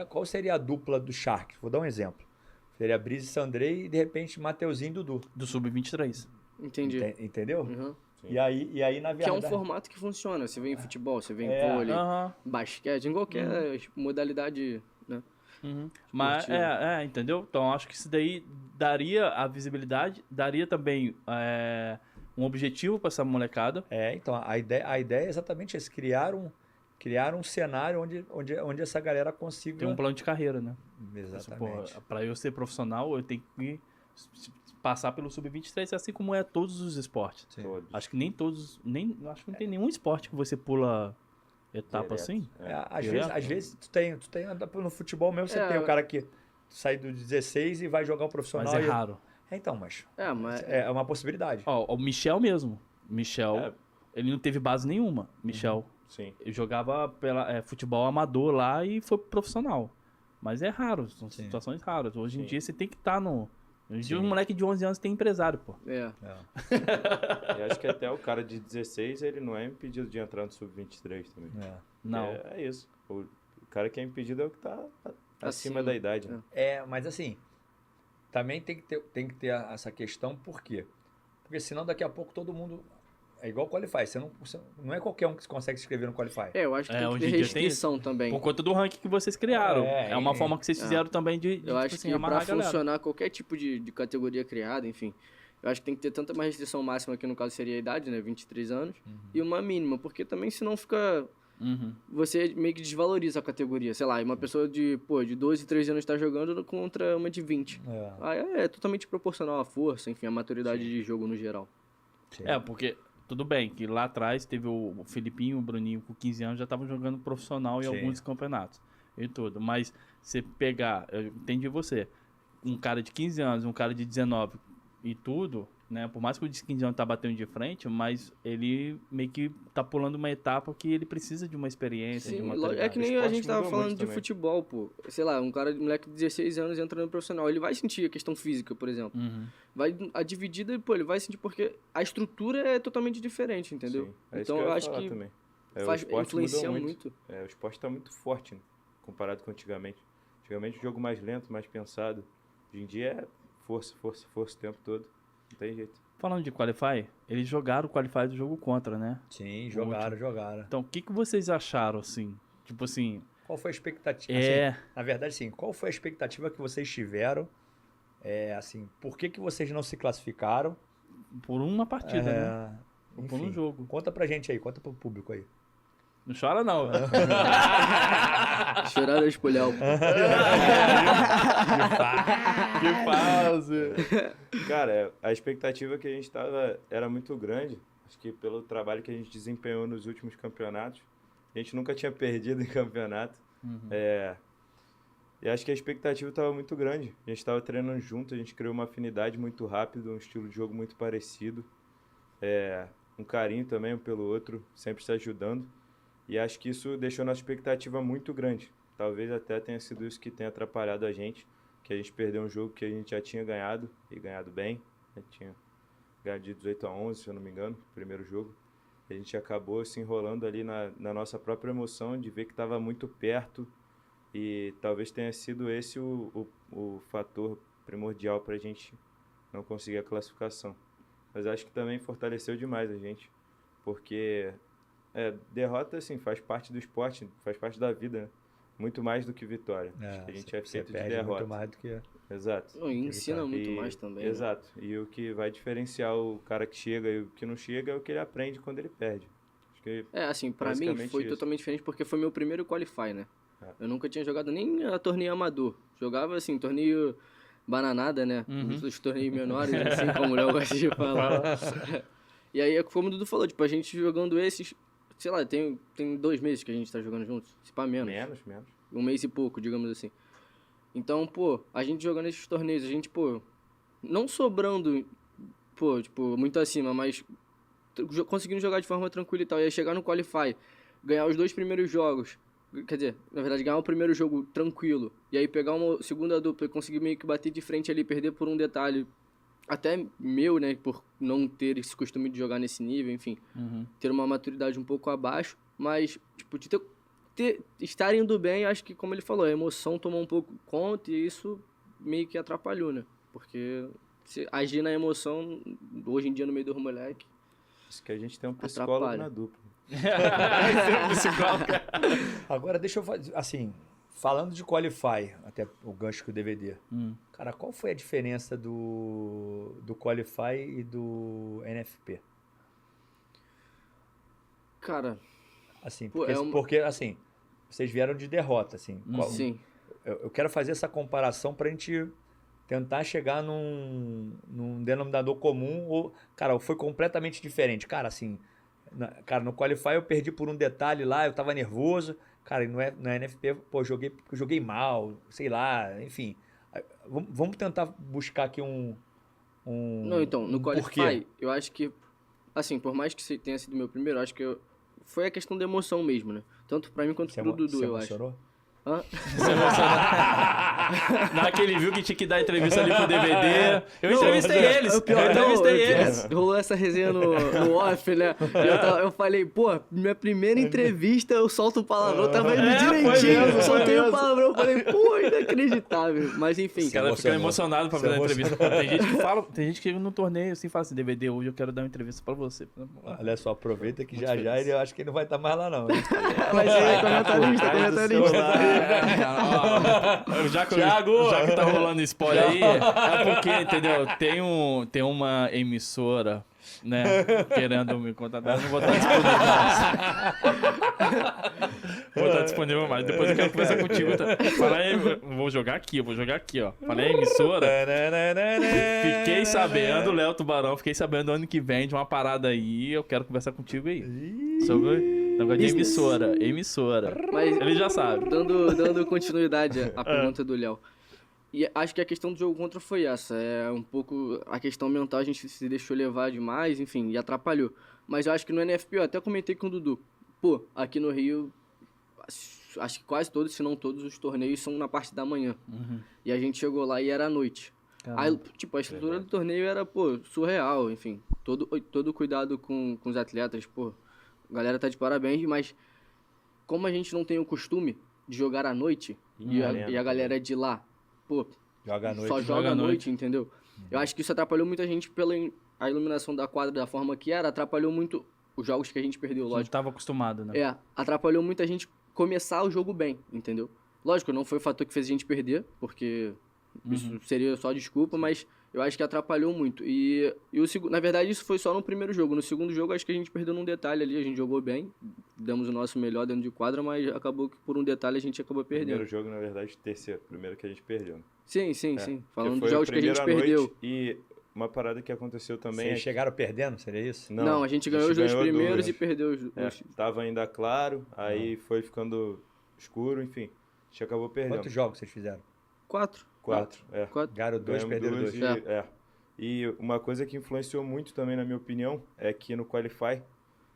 qual seria a dupla do Shark? Vou dar um exemplo. Seria Brise e Sandrei e de repente Mateuzinho e Dudu. Do Sub-23. Entendi. Entendeu? Uhum. E aí, na Que é um verdade. formato que funciona. Você vê em futebol, você vê em É, vôlei, Aham. basquete, em qualquer modalidade, né? Uhum. Mas, Esportivo. entendeu? Então, acho que isso daí daria a visibilidade, daria também um objetivo para essa molecada. Então, a ideia é exatamente esse, criar um cenário onde essa galera consiga. Tem um plano de carreira, né? Exatamente. Para eu ser profissional, eu tenho que passar pelo Sub-23, assim como é todos os esportes. Sim. Todos. Acho que nem todos, acho que não tem nenhum esporte que você pula etapa Direto. assim. Às vezes tu tem no futebol mesmo, você É. tem o cara que sai do 16 e vai jogar um profissional. Mas é raro. Então, mas Mas é uma possibilidade. Ó, o Michel mesmo. Michel, É. ele não teve base nenhuma. Michel, Sim. ele jogava futebol amador lá e foi profissional. Mas é raro, são Sim. situações raras. Hoje em Sim. dia você tem que estar no... Hoje em dia Sim. um moleque de 11 anos tem empresário, pô. E acho que até o cara de 16, ele não é impedido de entrar no Sub-23 também. Não. É isso. O cara que é impedido é o que tá acima Acima. da idade. Né? Mas assim, também tem que ter essa questão, por quê? Porque senão daqui a pouco todo mundo. É igual o Qualify. Não é qualquer um que consegue se inscrever no Qualify. eu acho que tem que hoje ter em dia tem restrição também. Por conta do ranking que vocês criaram. É, É uma forma que vocês fizeram também de Eu acho que amarrar pra a galera. funcionar qualquer tipo de categoria criada, enfim, eu acho que tem que ter tanta uma restrição máxima, que no caso seria a idade, né, 23 anos, e uma mínima, porque também senão fica... Uhum. Você meio que desvaloriza a categoria, sei lá, e uma pessoa de 12, 13 anos tá jogando contra uma de 20. Aí é totalmente proporcional à força, enfim, à maturidade de jogo no geral. Sim. Porque tudo bem que lá atrás teve o Filipinho e o Bruninho com 15 anos já estavam jogando profissional em Sim. alguns campeonatos e tudo. Mas você pegar, eu entendi você, um cara de 15 anos, um cara de 19 e tudo, né? Por mais que o de 15 anos tá batendo de frente, mas ele meio que tá pulando uma etapa que ele precisa de uma experiência, de Sim, uma é que O nem a esporte gente tava mudou falando muito de também. futebol, pô. Sei lá, um moleque de 16 anos entra no profissional, ele vai sentir a questão física, por exemplo. Uhum. A dividida, pô, ele vai sentir porque a estrutura é totalmente diferente, entendeu? Sim. É isso Então que eu ia acho falar que também. O faz, esporte influencia mudou muito. O esporte está muito forte, né, comparado com antigamente. Antigamente o jogo mais lento, mais pensado. Hoje em dia é força o tempo todo. Não tem jeito. Falando de Qualify, eles jogaram o Qualify do jogo contra, né? Sim, jogaram. Então, o que vocês acharam, assim? Tipo assim, Qual foi a expectativa? É. Assim, na verdade, sim. Qual foi a expectativa que vocês tiveram? Assim, por que vocês não se classificaram? por uma partida, né? Ou por um Enfim, jogo. conta pra gente aí, conta pro público aí. Não chora, não. Chorar da espolhar. Que fase. Cara, a expectativa que a gente tava era muito grande. Acho que pelo trabalho que a gente desempenhou nos últimos campeonatos. A gente nunca tinha perdido em campeonato. E acho que a expectativa estava muito grande. A gente estava treinando junto, a gente criou uma afinidade muito rápido, um estilo de jogo muito parecido. um carinho também um pelo outro, sempre se ajudando. E acho que isso deixou nossa expectativa muito grande. Talvez até tenha sido isso que tenha atrapalhado a gente, que a gente perdeu um jogo que a gente já tinha ganhado, e ganhado bem. A gente tinha ganhado de 18-11, se eu não me engano, o primeiro jogo. A gente acabou se enrolando ali na nossa própria emoção de ver que estava muito perto, e talvez tenha sido esse o fator primordial para a gente não conseguir a classificação. Mas acho que também fortaleceu demais a gente, porque derrota assim, faz parte do esporte, faz parte da vida, né? Muito mais do que vitória. Acho que a gente é feito de derrota. Muito mais do que... Exato. E ensina muito mais também. Exato. Né? E o que vai diferenciar o cara que chega e o que não chega é o que ele aprende quando ele perde. Acho que assim, pra mim foi totalmente diferente porque foi meu primeiro qualify, né? Eu nunca tinha jogado nem a torneio amador. Jogava assim, torneio bananada, né? Os torneios menores, assim, como o Léo gosta de falar. E aí, como o Dudu falou, tipo, a gente jogando esses, sei lá, tem 2 meses que a gente tá jogando juntos, se pá menos. Menos. 1 mês e pouco, digamos assim. Então, pô, a gente jogando esses torneios, a gente, pô, não sobrando, pô, tipo, muito acima, mas conseguindo jogar de forma tranquila e tal. E aí chegar no Qualify, ganhar os 2 primeiros jogos, quer dizer, na verdade, ganhar o primeiro jogo tranquilo, e aí pegar uma segunda dupla e conseguir meio que bater de frente ali, perder por um detalhe, até meu, né, por não ter esse costume de jogar nesse nível, enfim, ter uma maturidade um pouco abaixo, mas, tipo, de estar indo bem, acho que, como ele falou, a emoção tomou um pouco conta e isso meio que atrapalhou, né? Porque se agir na emoção, hoje em dia, no meio dos moleques... Isso que a gente tem um psicólogo na dupla. Agora, deixa eu fazer, assim, falando de Qualify, até o gancho que o DVD. Cara, qual foi a diferença do Qualify e do NFP? Cara... Assim, porque assim... Vocês vieram de derrota, assim. Sim. Eu quero fazer essa comparação pra gente tentar chegar num denominador comum. Ou, cara, foi completamente diferente. Cara, assim... no Qualify eu perdi por um detalhe lá, eu tava nervoso. Cara, na NFP, pô, joguei mal, sei lá, enfim. Vamos tentar buscar aqui Não, então, no Qualify, eu acho que... Assim, por mais que tenha sido meu primeiro, eu acho que foi a questão da emoção mesmo, né? Tanto pra mim quanto pro Dudu, eu acho. Você emocionou? Hã? Na hora que ele viu que tinha que dar entrevista ali pro DVD. Eu entrevistei eles. Rolou essa resenha no off, né? Eu falei, pô, minha primeira entrevista eu solto o palavrão, tava indo direitinho. Soltei o palavrão, eu falei, pô, inacreditável. Mas enfim. Os caras ficam emocionados pra fazer a entrevista. Tem gente que fala, tem gente que no torneio assim fala assim, DVD, hoje eu quero dar uma entrevista pra você. Olha só, aproveita que já ele acho que ele não vai estar mais lá, não. Mas é comentarista. Já que tá rolando spoiler aí, é porque, entendeu? Tem uma emissora, né, querendo me contratar, eu não vou estar disponível mais. Vou estar disponível mais. Depois eu quero conversar contigo. Fala aí, vou jogar aqui, ó. Falei a emissora. Fiquei sabendo, Léo Tubarão, fiquei sabendo ano que vem de uma parada aí, eu quero conversar contigo aí. Sobre negócio de emissora. Mas ele já sabe. Dando continuidade à pergunta do Léo. E acho que a questão do jogo contra foi essa. É um pouco a questão mental, a gente se deixou levar demais, enfim, e atrapalhou. Mas eu acho que no NFP, eu até comentei com o Dudu. Pô, aqui no Rio, acho que quase todos, se não todos, os torneios são na parte da manhã. E a gente chegou lá e era à noite. Aí, tipo, a estrutura do torneio era, pô, surreal, enfim. Todo cuidado com os atletas, pô. A galera tá de parabéns, mas como a gente não tem o costume de jogar à noite, e a galera é de lá, pô, só joga à noite, entendeu? Eu acho que isso atrapalhou muita gente pela a iluminação da quadra da forma que era, atrapalhou muito os jogos que a gente perdeu, lógico. A gente tava acostumado, né? Atrapalhou muita gente começar o jogo bem, entendeu? Lógico, não foi o fator que fez a gente perder, porque isso seria só desculpa, mas eu acho que atrapalhou muito. E na verdade, isso foi só no primeiro jogo. No segundo jogo, acho que a gente perdeu num detalhe ali. A gente jogou bem, demos o nosso melhor dentro de quadra, mas acabou que por um detalhe a gente acabou perdendo. Primeiro jogo, na verdade, terceiro. Primeiro que a gente perdeu. Né? Sim. Falando dos jogos que a gente perdeu. E uma parada que aconteceu também... Vocês chegaram perdendo, seria isso? Não, a gente ganhou os 2 primeiros e perdeu os... Tava ainda claro, aí foi ficando escuro, enfim. A gente acabou perdendo. Quantos jogos vocês fizeram? 4. Ganharam 2, perderam 2. E uma coisa que influenciou muito também, na minha opinião, é que no Qualify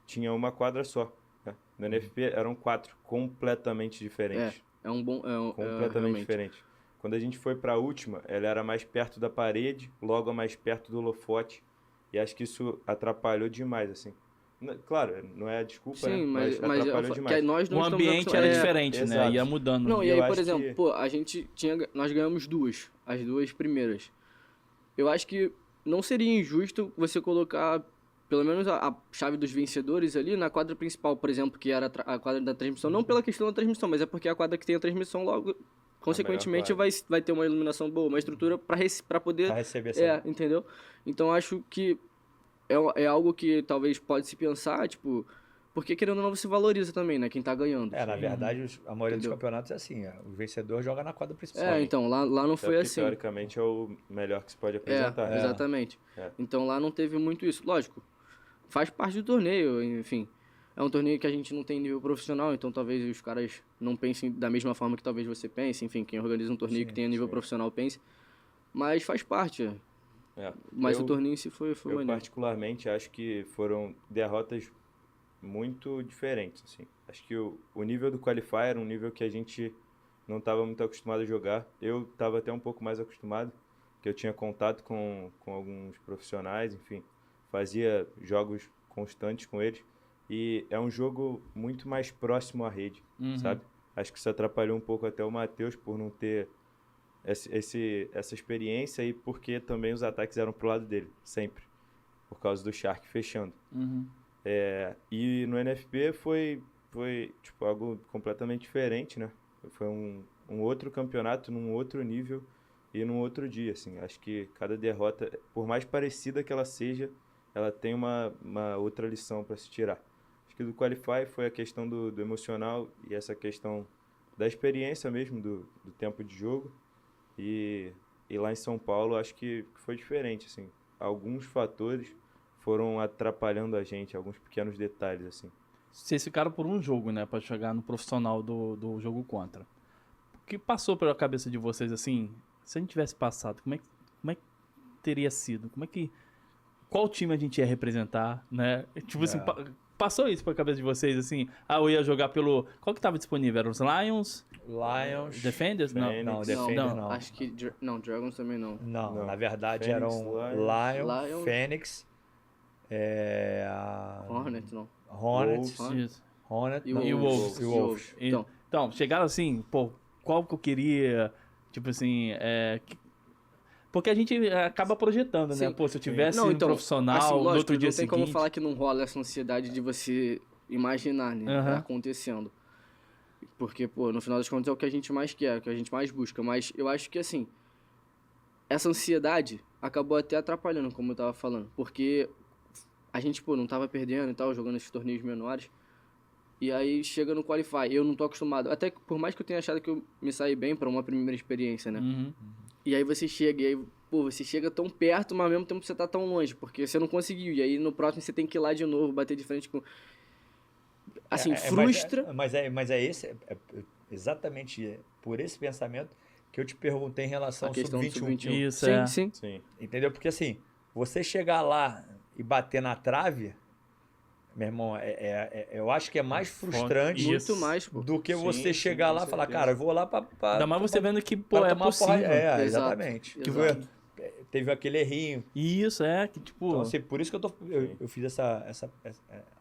tinha uma quadra só. Né? No NFP eram 4, completamente diferentes. É um bom... Completamente realmente. diferente. Quando a gente foi para a última, ela era mais perto da parede, logo mais perto do holofote. E acho que isso atrapalhou demais, assim. Claro, não é desculpa, Sim, né? Mas atrapalhou que demais. nós não O estamos ambiente era acostumados- diferente, né? exato. Ia mudando. Não, E e eu aí, por acho exemplo, que- pô, nós ganhamos as duas primeiras. Eu acho que não seria injusto você colocar pelo menos a chave dos vencedores ali na quadra principal, por exemplo, que era a quadra da transmissão. Não pela questão da transmissão, mas é porque a quadra que tem a transmissão logo, consequentemente, quadra. vai ter uma iluminação boa, uma estrutura para poder... Pra receber essa... entendeu? Então, acho que é algo que talvez pode se pensar, tipo... Porque, querendo ou não, você valoriza também, né? Quem tá ganhando. Na verdade, a maioria dos Entendeu? campeonatos é assim. O vencedor joga na quadra principal. Então, lá não Até foi porque, assim. teoricamente, é o melhor que se pode apresentar. Exatamente. É. Então lá não teve muito isso. Lógico, faz parte do torneio, enfim. É um torneio que a gente não tem nível profissional, então talvez os caras não pensem da mesma forma que talvez você pense. Enfim, quem organiza um torneio Sim, que tenha nível profissional pense. Mas faz parte. Mas o torneio em si foi Eu maneiro. particularmente acho que foram derrotas muito diferentes, assim. Acho que o nível do Qualifier era um nível que a gente não estava muito acostumado a jogar. Eu estava até um pouco mais acostumado, porque eu tinha contato com alguns profissionais, enfim. Fazia jogos constantes com eles. E é um jogo muito mais próximo à rede, sabe? Acho que isso atrapalhou um pouco até o Matheus por não ter essa experiência e porque também os ataques eram pro lado dele, sempre. Por causa do Shark fechando. E no NFP foi tipo, algo completamente diferente, né? Foi um outro campeonato num outro nível e num outro dia, assim. Acho que cada derrota, por mais parecida que ela seja, ela tem uma outra lição para se tirar. Acho que do Qualify foi a questão do emocional e essa questão da experiência mesmo, do tempo de jogo. E lá em São Paulo, acho que foi diferente, assim. Alguns fatores foram atrapalhando a gente, alguns pequenos detalhes, assim. Vocês ficaram por um jogo, né? Pra chegar no profissional do jogo contra. O que passou pela cabeça de vocês, assim? Se a gente tivesse passado, como é que teria sido? Qual time a gente ia representar, né? Tipo assim, passou isso pela cabeça de vocês, assim? Eu ia jogar pelo... Qual que tava disponível? Eram os Lions? Defenders? Fênix. Não, Defender não. Acho que... Não, Dragons também não. Não, na verdade Fênix, eram Lion. Lion, Fênix, Hornet, não. Hornets, Isso. Hornet, E não, o Wolves. e Wolves. Então, chegaram assim, pô, qual que eu queria, tipo assim, porque a gente acaba projetando, né? Sim. Pô, se eu tivesse Não, um então, profissional assim, no lógico, outro dia não tem seguinte... como falar que não rola essa ansiedade de você imaginar, né? Aham. Acontecendo. Porque, pô, no final das contas é o que a gente mais quer, é o que a gente mais busca. Mas eu acho que, assim, essa ansiedade acabou até atrapalhando, como eu tava falando. Porque a gente, pô, não tava perdendo e tal, jogando esses torneios menores. E aí chega no Qualify, eu não tô acostumado. Até que, por mais que eu tenha achado que eu me saí bem pra uma primeira experiência, né? Uhum. E aí você chega, e aí, pô, você chega tão perto, mas ao mesmo tempo você tá tão longe, porque você não conseguiu. E aí no próximo você tem que ir lá de novo, bater de frente com... Assim, frustra. Mas é exatamente por esse pensamento que eu te perguntei em relação A ao questão do Sub-21. Sub-21. Isso, Sim. Sim. Entendeu? Porque assim, você chegar lá e bater na trave, meu irmão, eu acho que é mais frustrante Isso. Muito mais, pô. do que Sim, você sim, chegar com lá e falar, certeza. cara, eu vou lá pra Ainda mais você vendo que, pô, pra é tomar uma possível. porrada. Exato, Exatamente. Que foi- exato. teve aquele errinho. Isso, que tipo... Então, assim, por isso que eu fiz essa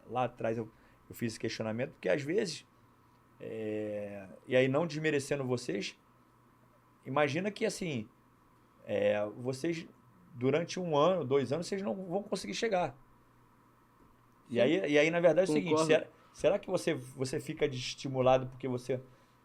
lá atrás eu fiz esse questionamento, porque às vezes, e aí não desmerecendo vocês, imagina que assim, vocês durante 1 ano, 2 anos, vocês não vão conseguir chegar. E aí, na verdade, é o seguinte, Concordo. será que você fica desestimulado porque você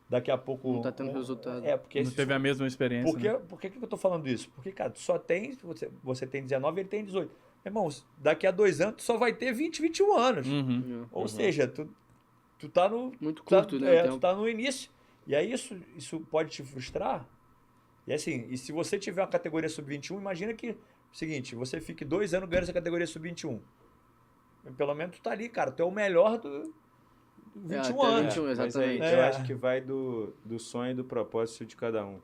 daqui a pouco... Não tá tendo resultado. Porque não teve a mesma experiência, né? por que eu tô falando isso? Porque, cara, tu só tem, você tem 19 e ele tem 18. Irmão, daqui a 2 anos tu só vai ter 20, 21 anos. Uhum. Ou seja, tu tá no... Muito tá- curto, né? o tu tempo. tá no início. E aí isso pode te frustrar. E assim, e se você tiver uma categoria sub-21, imagina que, seguinte, você fique 2 anos ganhando essa categoria sub-21. Pelo menos tu tá ali, cara. Tu é o melhor do 21 até anos. 21, Mas aí, exatamente. eu acho que vai do sonho e do propósito de cada um.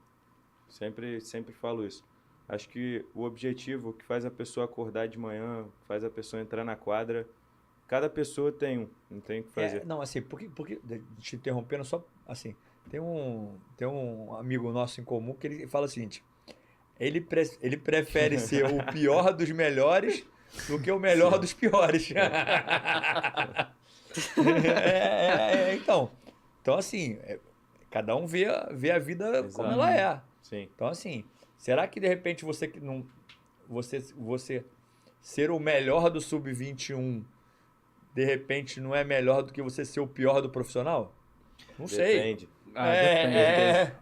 Sempre falo isso. Acho que o objetivo que faz a pessoa acordar de manhã, faz a pessoa entrar na quadra, cada pessoa tem um, não tem o que fazer. Não, assim, porque te interrompendo só, assim, tem um amigo nosso em comum que ele fala o seguinte, ele prefere ser o pior dos melhores do que o melhor dos piores. Então assim, cada um vê a vida como ela é. Sim. Então assim, será que de repente você ser o melhor do sub-21 de repente não é melhor do que você ser o pior do profissional? Não sei. Depende.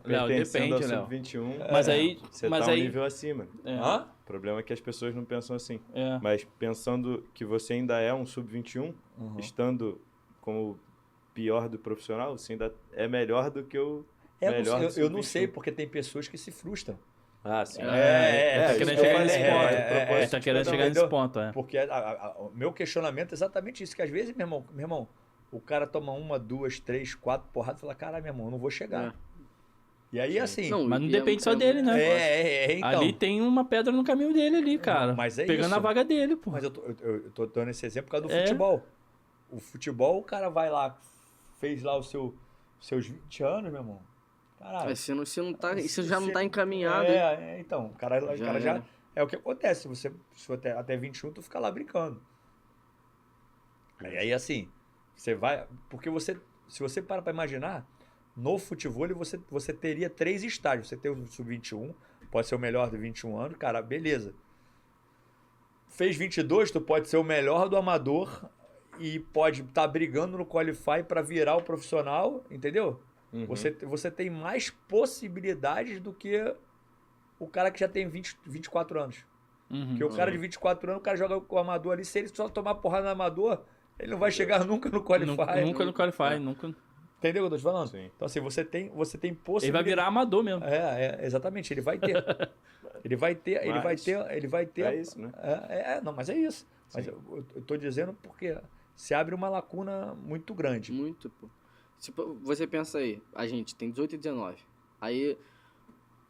Léo, Pertencendo depende, ao Léo. sub-21, Mas aí... você mas tá um aí... nível acima. Hã? O problema é que as pessoas não pensam assim. É. Mas pensando que você ainda é um sub-21, estando como pior do profissional, você ainda é melhor do que o melhor do Eu não sub-21. sei, porque tem pessoas que se frustram. Ah, sim. Tá querendo chegar nesse ponto. é, Tá querendo chegar nesse ponto, Porque o meu questionamento é exatamente isso, que às vezes, meu irmão, o cara toma 1, 2, 3, 4 porradas e fala, caralho, meu irmão, eu não vou chegar. E aí, assim... Mas não depende só dele, né? Então, Ali tem uma pedra no caminho dele ali, cara. Mas é pegando isso. a vaga dele, pô. Mas eu tô dando esse exemplo por causa do futebol. O futebol, o cara vai lá, fez lá seus 20 anos, meu irmão. Caralho. Isso já não tá encaminhado. Então, o cara já... É o que acontece, se você até 21, tu fica lá brincando. Aí, assim, você vai... Porque se você para pra imaginar, no futebol você teria 3 estágios. Você tem o sub-21, pode ser o melhor de 21 anos, cara, beleza. Fez 22, tu pode ser o melhor do amador e pode estar brigando no qualify para virar o profissional, entendeu? Você tem mais possibilidades do que o cara que já tem 24 anos. Porque o cara de 24 anos, o cara joga com o amador ali, se ele só tomar porrada no amador, ele não vai chegar nunca no qualify. Nunca no qualify, nunca... Entendeu o que eu tô te falando? Sim. Então, assim, você tem possibilidade... Ele vai virar amador mesmo. Exatamente, ele vai ter. Ele vai ter... É isso, né? Não, mas é isso. Mas eu tô dizendo porque se abre uma lacuna muito grande. Muito, pô. Tipo, você pensa aí, a gente tem 18 e 19. Aí,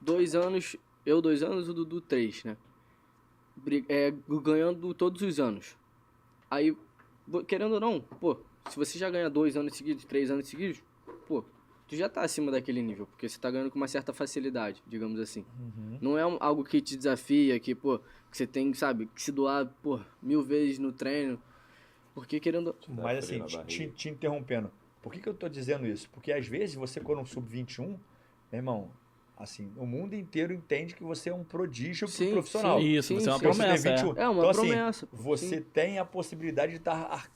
2 anos, eu 2 anos, o Dudu 3, né? Ganhando todos os anos. Aí, querendo ou não, pô, se você já ganha 2 anos seguidos, 3 anos seguidos, pô, tu já tá acima daquele nível, porque você tá ganhando com uma certa facilidade, digamos assim. Não é algo que te desafia, que, pô, que você tem, sabe, que se doar, pô, 1000 vezes no treino, porque querendo... Mas assim, te interrompendo, por que eu tô dizendo isso? Porque às vezes você, quando um sub-21, meu irmão, assim, o mundo inteiro entende que você é um prodígio pro profissional. Isso, você é uma Você tem promessa. 21. É uma Então, assim, promessa. você tem a possibilidade de estar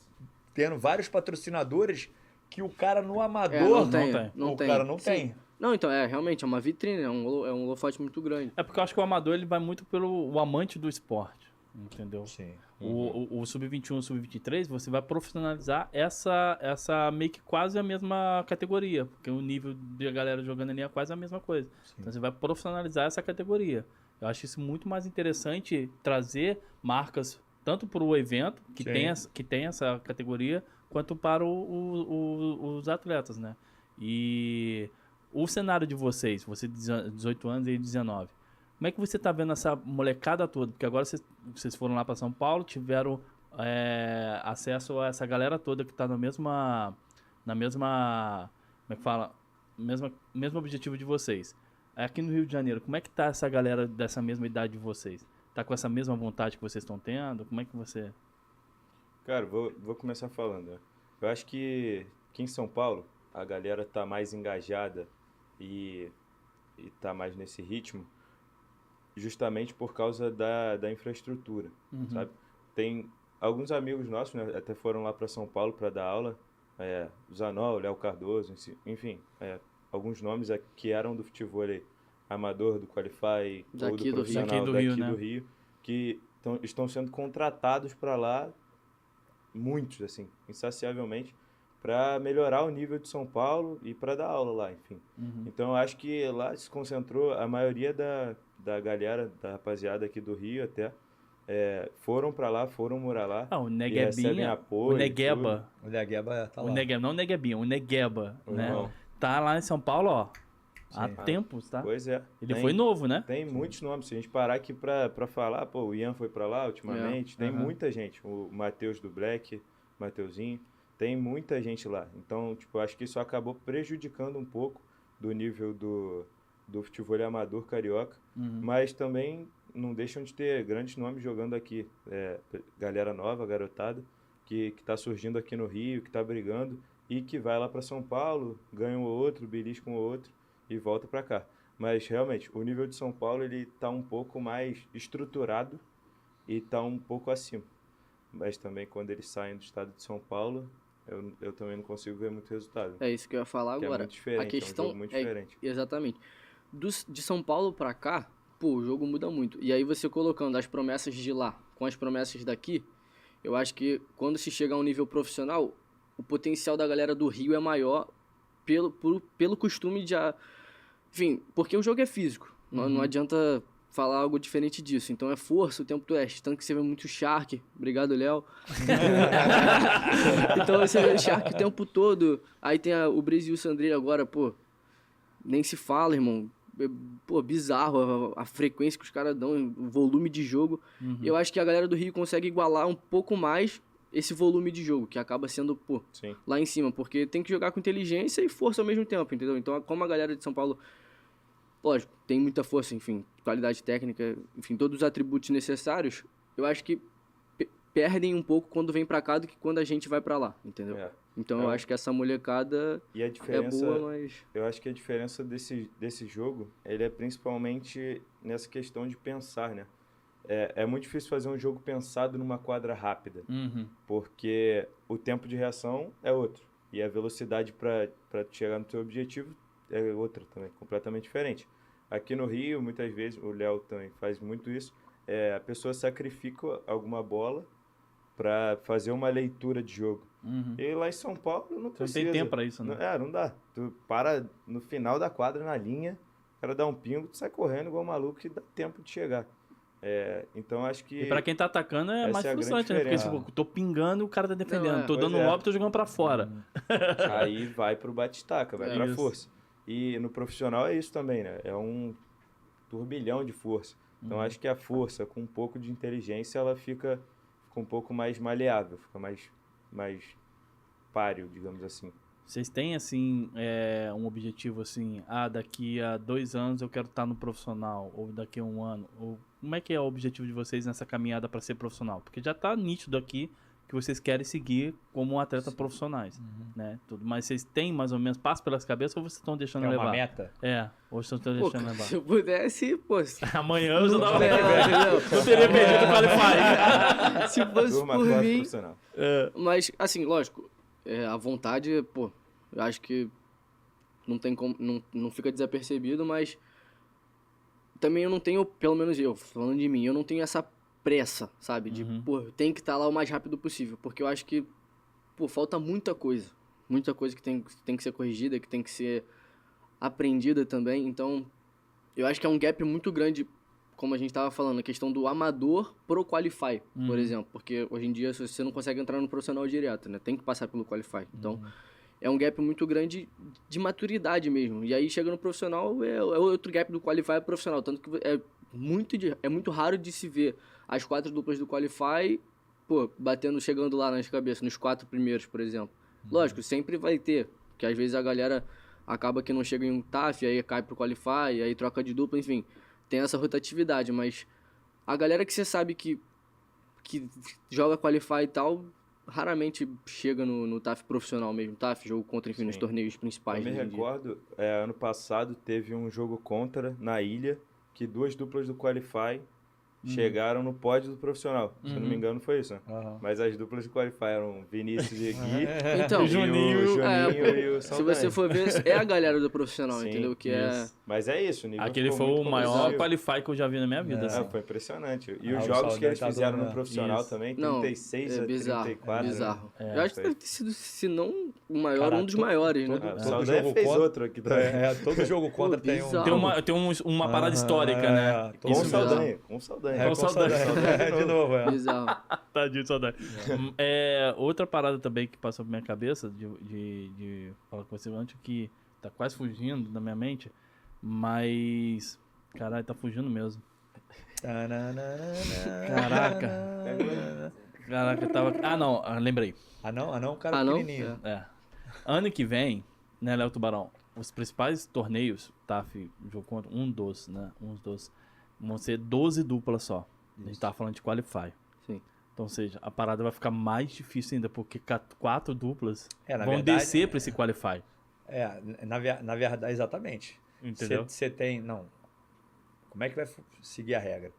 tendo vários patrocinadores que o cara no amador cara não tem. Não, então, realmente, é uma vitrine, é um holofote muito grande. É porque eu acho que o amador ele vai muito pelo o amante do esporte, entendeu? Sim. O sub-21 e o sub-23, você vai profissionalizar essa meio que quase a mesma categoria, porque o nível de galera jogando ali é quase a mesma coisa. Sim. Então você vai profissionalizar essa categoria. Eu acho isso muito mais interessante trazer marcas tanto para o evento, que tem essa categoria, quanto para os atletas, né? E o cenário de vocês 18 anos e 19, como é que você tá vendo essa molecada toda? Porque agora vocês foram lá para São Paulo, tiveram acesso a essa galera toda que tá na mesma, como é que fala? Mesmo objetivo de vocês. Aqui no Rio de Janeiro, como é que tá essa galera dessa mesma idade de vocês? Tá com essa mesma vontade que vocês estão tendo? Como é que você... Cara, vou começar falando, né? Eu acho que aqui em São Paulo, a galera tá mais engajada e tá mais nesse ritmo, justamente por causa da infraestrutura, sabe? Tem alguns amigos nossos, né, até foram lá para São Paulo para dar aula, o Zanol, Léo Cardoso, enfim, alguns nomes que eram do futevôlei amador, do qualify, ou do profissional daqui do Rio, que estão sendo contratados para lá, muitos, assim, insaciavelmente, para melhorar o nível de São Paulo e para dar aula lá, enfim. Então, eu acho que lá se concentrou a maioria da galera, da rapaziada aqui do Rio até, foram para lá, foram morar lá. O Neguebinha, apoio, o Negueba. O Negueba tá lá. Não o Neguebinha, o Negueba, né? Não. Tá lá em São Paulo, ó, há tempos, tá? Pois é. Ele foi novo, né? Tem muitos nomes. Se a gente parar aqui pra falar, pô, o Ian foi pra lá ultimamente. Tem muita gente. O Matheus do Black, Mateuzinho. Tem muita gente lá. Então, tipo, acho que isso acabou prejudicando um pouco do nível do futebol amador carioca. Mas também não deixam de ter grandes nomes jogando aqui. Galera nova, garotada, que tá surgindo aqui no Rio, que tá brigando e que vai lá para São Paulo, ganha um ou outro, belisca um ou outro e volta para cá. Mas, realmente, o nível de São Paulo ele tá um pouco mais estruturado e tá um pouco acima. Mas também, quando eles saem do estado de São Paulo, eu também não consigo ver muito resultado. É isso que eu ia falar Que agora. é muito diferente, A questão é um jogo muito diferente. Exatamente. De São Paulo pra cá, pô, o jogo muda muito. E aí você colocando as promessas de lá com as promessas daqui, eu acho que quando se chega a um nível profissional, o potencial da galera do Rio é maior pelo costume de... Enfim, porque o jogo é físico. Não adianta falar algo diferente disso. Então é força o tempo todo. Tanto que você vê muito Shark. Obrigado, Léo. Então você vê Shark o tempo todo. Aí tem o Breeze e o Sandrilho agora, pô. Nem se fala, irmão. Pô, bizarro a frequência que os caras dão, o volume de jogo. Eu acho que a galera do Rio consegue igualar um pouco mais esse volume de jogo, que acaba sendo, pô, lá em cima. Porque tem que jogar com inteligência e força ao mesmo tempo, entendeu? Então, como a galera de São Paulo, lógico, tem muita força, enfim, qualidade técnica, enfim, todos os atributos necessários, eu acho que perdem um pouco quando vem pra cá do que quando a gente vai pra lá, entendeu? Então eu acho que essa molecada é boa, mas... Eu acho que a diferença desse jogo, ele é principalmente nessa questão de pensar, né? É muito difícil fazer um jogo pensado numa quadra rápida, porque o tempo de reação é outro, e a velocidade para chegar no seu objetivo é outra também, completamente diferente. Aqui no Rio, muitas vezes, o Léo também faz muito isso, a pessoa sacrifica alguma bola para fazer uma leitura de jogo. E lá em São Paulo não precisa. Não tem tempo para isso, né? Não dá. Tu para no final da quadra, na linha, o cara dá um pingo, tu sai correndo igual um maluco e dá tempo de chegar. Então acho que... E pra quem tá atacando é mais frustrante, né? Porque tipo, tô pingando e o cara tá defendendo. Tô dando um lob e tô jogando pra fora. Aí vai pro bate-taca, vai pra força. E no profissional é isso também, né? É um turbilhão de força. Então acho que a força, com um pouco de inteligência, ela fica um pouco mais maleável, fica mais páreo, digamos assim. Vocês têm, assim, um objetivo, assim, daqui a 2 anos eu quero estar no profissional, ou daqui a 1 ano, ou como é que é o objetivo de vocês nessa caminhada para ser profissional? Porque já tá nítido aqui que vocês querem seguir como atletas profissionais, né? Mas vocês têm mais ou menos, passa pelas cabeças ou vocês estão deixando levar? É uma meta? Ou vocês estão deixando levar? Se eu pudesse, pô... Amanhã eu já tava... Não teria perdido o Qualify. Se fosse por mim... Mas, assim, lógico, a vontade, pô, eu acho que não tem como, não fica desapercebido, mas também eu não tenho, pelo menos eu, falando de mim, eu não tenho essa pressa, sabe? De, pô, tem que estar lá o mais rápido possível, porque eu acho que, pô, falta muita coisa que tem que ser corrigida, que tem que ser aprendida também, então eu acho que é um gap muito grande, como a gente estava falando, a questão do amador pro Qualify, por exemplo, porque hoje em dia você não consegue entrar no profissional direto, né? Tem que passar pelo Qualify, então é um gap muito grande de maturidade mesmo, e aí chega no profissional, é outro gap do Qualify profissional, tanto que é muito raro de se ver as 4 duplas do Qualify, pô, chegando lá nas cabeças, nos 4 primeiros, por exemplo. Lógico, sempre vai ter, porque às vezes a galera acaba que não chega em um TAF, aí cai pro Qualify, aí troca de dupla, enfim, tem essa rotatividade, mas a galera que você sabe que joga Qualify e tal, raramente chega no TAF profissional mesmo, TAF, jogo contra, enfim, nos torneios principais. Eu me recordo, ano passado teve um jogo contra na ilha, que 2 duplas do Qualify chegaram no pódio do profissional. Se eu não me engano, foi isso, né? Mas as duplas do Qualify eram Vinícius e Gui, então, o Juninho e o Se você for ver, é a galera do profissional, entendeu? Que Mas é isso, o nível aquele foi o maior Qualify que eu já vi na minha vida. Assim. Foi impressionante. E os jogos que eles fizeram no profissional também, 36 a bizarro, 34. Bizarro. Eu acho que deve ter sido, se não o maior, um dos maiores, né? Todo jogo fez outro aqui também. Todo jogo contra tem uma parada histórica, né? Com o Saldanha. Com o Saldanha. De novo, Bizarro. Tadinho de saudade. Outra parada também que passou por minha cabeça de falar com você antes, que tá quase fugindo da minha mente, Mas... Caralho, tá fugindo mesmo. Caraca. Caraca, tava... Ah, não, lembrei. Anão, cara Anão? pequenininho. É. Ano que vem, né, Léo Tubarão, os principais torneios, TAF, jogo contra um dos, né, vão ser 12 duplas só. A gente tá falando de Qualify. Sim. Então, ou seja, a parada vai ficar mais difícil ainda, porque 4 duplas Na vão verdade, Descer pra esse Qualify. Na verdade, exatamente. Entendeu? Você tem... Não. Como é que vai seguir a regra?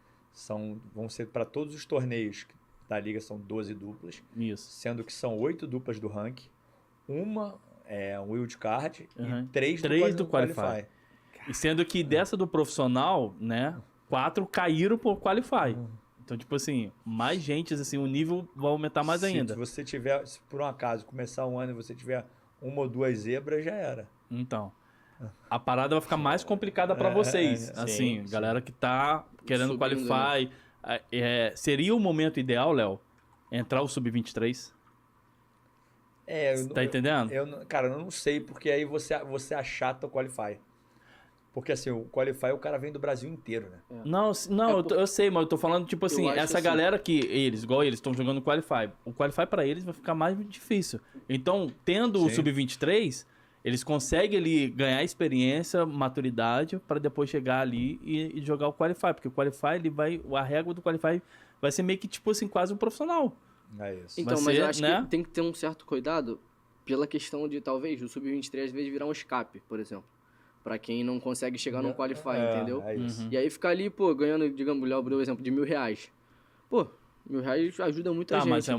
Vão ser para todos os torneios da liga, são 12 duplas, Isso. sendo que são 8 duplas do ranking, uma é um wild card Uhum. e 3 do Qualify. E sendo que dessa do profissional, né, 4 caíram pro Qualify. Então, tipo assim, mais gente, assim, o nível vai aumentar mais ainda. Se você tiver, se por um acaso começar um ano e você tiver uma ou duas zebras, já era. Então, a parada vai ficar mais complicada pra vocês. Assim, sim. galera que tá querendo Subindo, Qualify. Seria o momento ideal, Léo, entrar o Sub-23? Tá entendendo? Cara, eu não sei, porque aí você achata o Qualify. Porque assim, o Qualify o cara vem do Brasil inteiro, né? Não, eu sei, mas eu tô falando, tipo assim, acho essa assim. galera que igual eles, estão jogando Qualify. O Qualify pra eles vai ficar mais difícil. Então, tendo o Sim. Sub-23, eles conseguem ali ganhar experiência, maturidade, pra depois chegar ali e jogar o Qualify. Porque o Qualify, a régua do Qualify vai ser meio que, tipo assim, quase um profissional. É isso. Então, Vai mas ser, eu acho né? que tem que ter um certo cuidado pela questão de, talvez, o Sub-23 às vezes virar um escape, por exemplo. Pra quem não consegue chegar no Qualify, entendeu? É isso. Uhum. E aí ficar ali, pô, ganhando, digamos, o Léo deu o exemplo de R$1.000. Pô, R$1.000 ajuda muita Tá, gente.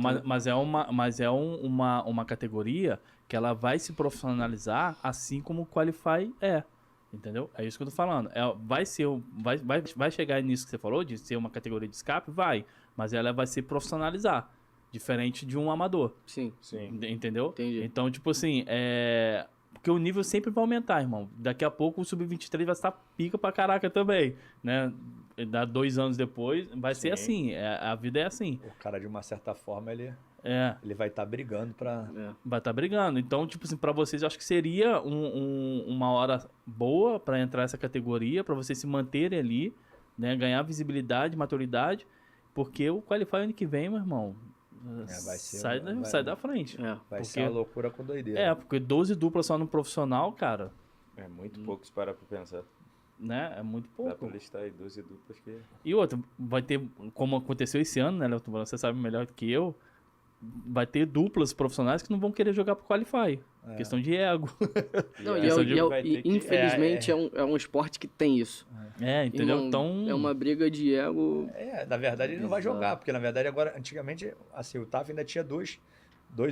mas é uma categoria que ela vai se profissionalizar assim como o Qualify é. Entendeu? É isso que eu tô falando. Vai chegar nisso que você falou, de ser uma categoria de escape? Vai. Mas ela vai se profissionalizar. Diferente de um amador. Sim. Sim. Entendeu? Entendi. Então, tipo assim, porque o nível sempre vai aumentar, irmão. Daqui a pouco o Sub-23 vai estar pica pra caraca também, né? 2 anos depois, vai ser assim. A vida é assim. O cara, de uma certa forma, ele É, vai estar brigando pra... vai estar brigando. Então, tipo assim, pra vocês, eu acho que seria uma hora boa pra entrar essa categoria, pra vocês se manterem ali, né? Ganhar visibilidade, maturidade, porque o Qualify ano que vem, meu irmão, vai ser sai da frente. É. Vai Porque- ser uma loucura com doideira. Porque 12 duplas só no profissional, cara, É muito pouco se parar pra pensar. né? É muito Dá pouco. pra listar aí 12 duplas que... E outra, vai ter, como aconteceu esse ano, né, Léo Tubarão? Você sabe melhor do que eu. Vai ter duplas profissionais que não vão querer jogar pro Qualify. Questão de ego. Não, aí e, Questão de- vai ter que- infelizmente é um esporte que tem isso. Entendeu? Irmão, Então. é uma briga de ego. Na verdade ele não vai jogar, porque na verdade agora, antigamente, assim, o TAF ainda tinha dois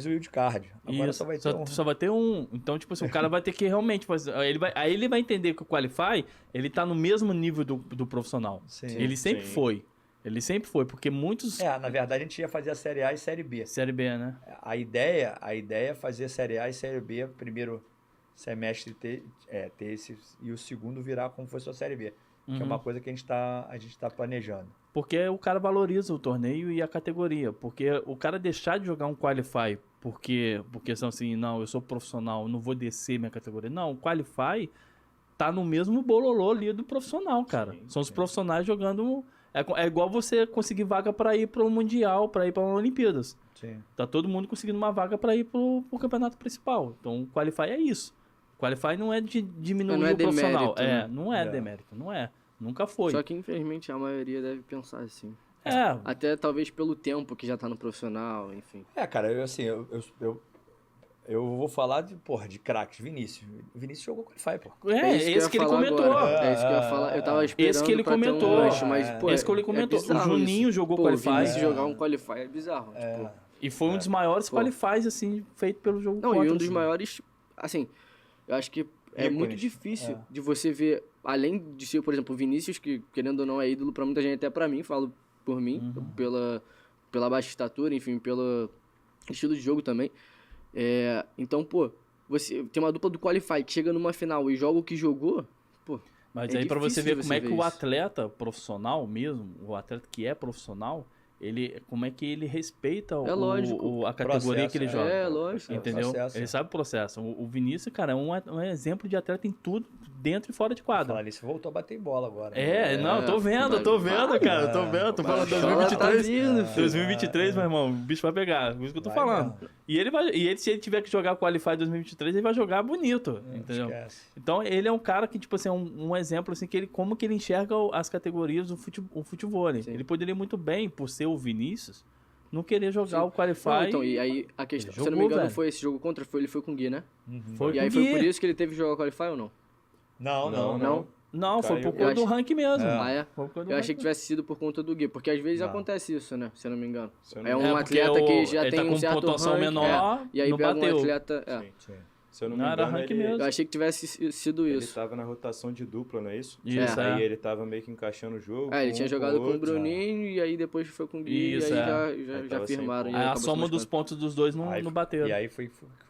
wild card. Agora Isso, só vai ter um. só vai ter um. Então, tipo assim, o cara vai ter que realmente fazer. Aí ele vai entender que o Qualify, ele tá no mesmo nível do profissional. Sim. Ele sempre Sim. foi. Ele sempre foi, porque muitos. Na verdade a gente ia fazer a Série A e Série B. Série B, né? A ideia é fazer Série A e Série B, primeiro semestre ter esse, e o segundo virar como fosse a Série B. Que é uma coisa que a gente tá planejando. Porque o cara valoriza o torneio e a categoria. Porque o cara deixar de jogar um Qualify porque são assim, não, eu sou profissional, não vou descer minha categoria. Não, o Qualify tá no mesmo bololô ali do profissional, cara. Sim, São os profissionais jogando. É igual você conseguir vaga pra ir pro Mundial, pra ir pra Olimpíadas. Sim. Tá todo mundo conseguindo uma vaga pra ir pro campeonato principal. Então o Qualify é isso. O Qualify não é de diminuir Não é o profissional. demérito, né? Não é É. demérito, não é. Nunca foi. Só que infelizmente a maioria deve pensar assim. É, Até talvez pelo tempo que já tá no profissional, enfim. Cara, eu vou falar de craques. Vinícius jogou Qualify, pô. esse que ele eu ia falar comentou. agora. É isso que eu ia falar. Eu tava esperando Esse que ele pra ter um comentou. gancho, mas, pô, Esse que ele comentou. O bizarro Juninho isso. jogou Pô, Qualify. O Vinícius jogar um Qualify é bizarro. Tipo, E foi um dos maiores Pô. qualifies, assim, feito pelo jogo não, contra, e um dos assim. maiores, assim, eu acho que é Ícones. muito difícil de você ver, além de ser, por exemplo, o Vinícius, que querendo ou não é ídolo pra muita gente, até pra mim, falo por mim, pela baixa estatura, enfim, pelo estilo de jogo também. Então, pô, você tem uma dupla do Qualify que chega numa final e joga o que jogou, pô. Mas É aí pra você difícil ver de como é você que ver o isso. atleta profissional mesmo, o atleta que é profissional, como é que ele respeita lógico. a categoria Processo, que ele joga. Lógico. Entendeu? processo, Ele sabe o processo. O Vinícius, cara, é um exemplo de atleta em tudo, dentro e fora de quadra. Falar nisso, voltou a bater em bola agora. Não, tô vendo, cara, tô vendo. Tô falando Tá 2023. vindo, filho. 2023, meu irmão, o bicho vai pegar. Isso que eu tô Vai falando. mesmo. E se ele tiver que jogar Qualify 2023, ele vai jogar bonito, entendeu? Esquece. Então, ele é um cara que, tipo assim, é um exemplo, assim, que como que ele enxerga as categorias do futebol. Sim. Ele poderia muito bem, por ser o Vinícius, não querer jogar o Qualify. Não, então, e aí a questão, Ele se eu não jogou, me engano, velho. foi esse jogo contra, ele foi com o Gui, né? Foi E aí com foi o Gui. por isso que ele teve que jogar o Qualify ou não? Não. Não, foi por Caiu. conta do Eu ranking mesmo. Ah, é? Foi por conta do Eu achei ranking. que tivesse sido por conta do Gui, porque às vezes Não. acontece isso, né? Se eu não me engano. Se eu não É me um É, porque atleta que já ele tem tá um com certo pontuação ranking, menor, e aí não pega bateu. um atleta... Sim. Se eu não me Não, era engano, ranking ele, mesmo. Eu achei que tivesse sido ele isso. tava na rotação de dupla, não é isso? Isso, Aí é. ele tava meio que encaixando o jogo. Ele com tinha um jogado com o outro. Bruninho e aí depois foi com o Gui Isso, e aí é. já Aí tava sem firmaram. ponto. e aí Aí a acabou se soma dos machucando. pontos dos dois não bateram. E aí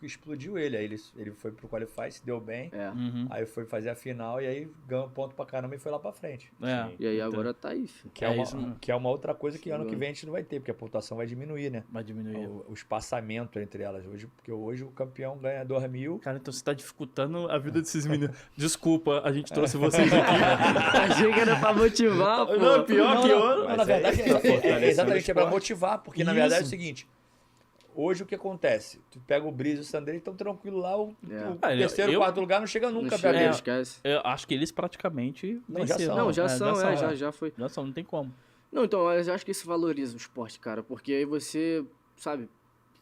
explodiu ele. Aí ele foi pro Qualify, se deu bem. É. Uhum. Aí foi fazer a final e aí ganhou ponto pra caramba e foi lá pra frente. É. E aí Então, agora tá aí, filho. Que É é, isso, que é uma outra coisa que ano que Chegando. vem a gente não vai ter, porque a pontuação vai diminuir, né? vai diminuir. O espaçamento entre elas. Porque hoje o campeão ganha 2.000. Cara, então você tá dificultando a vida desses meninos. Desculpa, a gente trouxe vocês aqui. Achei que era pra motivar, pô. Não, pior que eu. Não, Mas na verdade, é isso, tá fortalecendo exatamente, o é pra esporte. motivar, porque na Isso. verdade é o seguinte, hoje o que acontece? Tu pega o Brizo e o Sandrine, estão tranquilo lá, o Ah, terceiro, eu- quarto lugar não chega Não nunca chega, perto deles. esquece. Eu acho que eles praticamente Não, já venceram. são. Não, já são, já já foi. Já são, não tem como. Não, então, eu acho que isso valoriza o esporte, cara, porque aí você, sabe,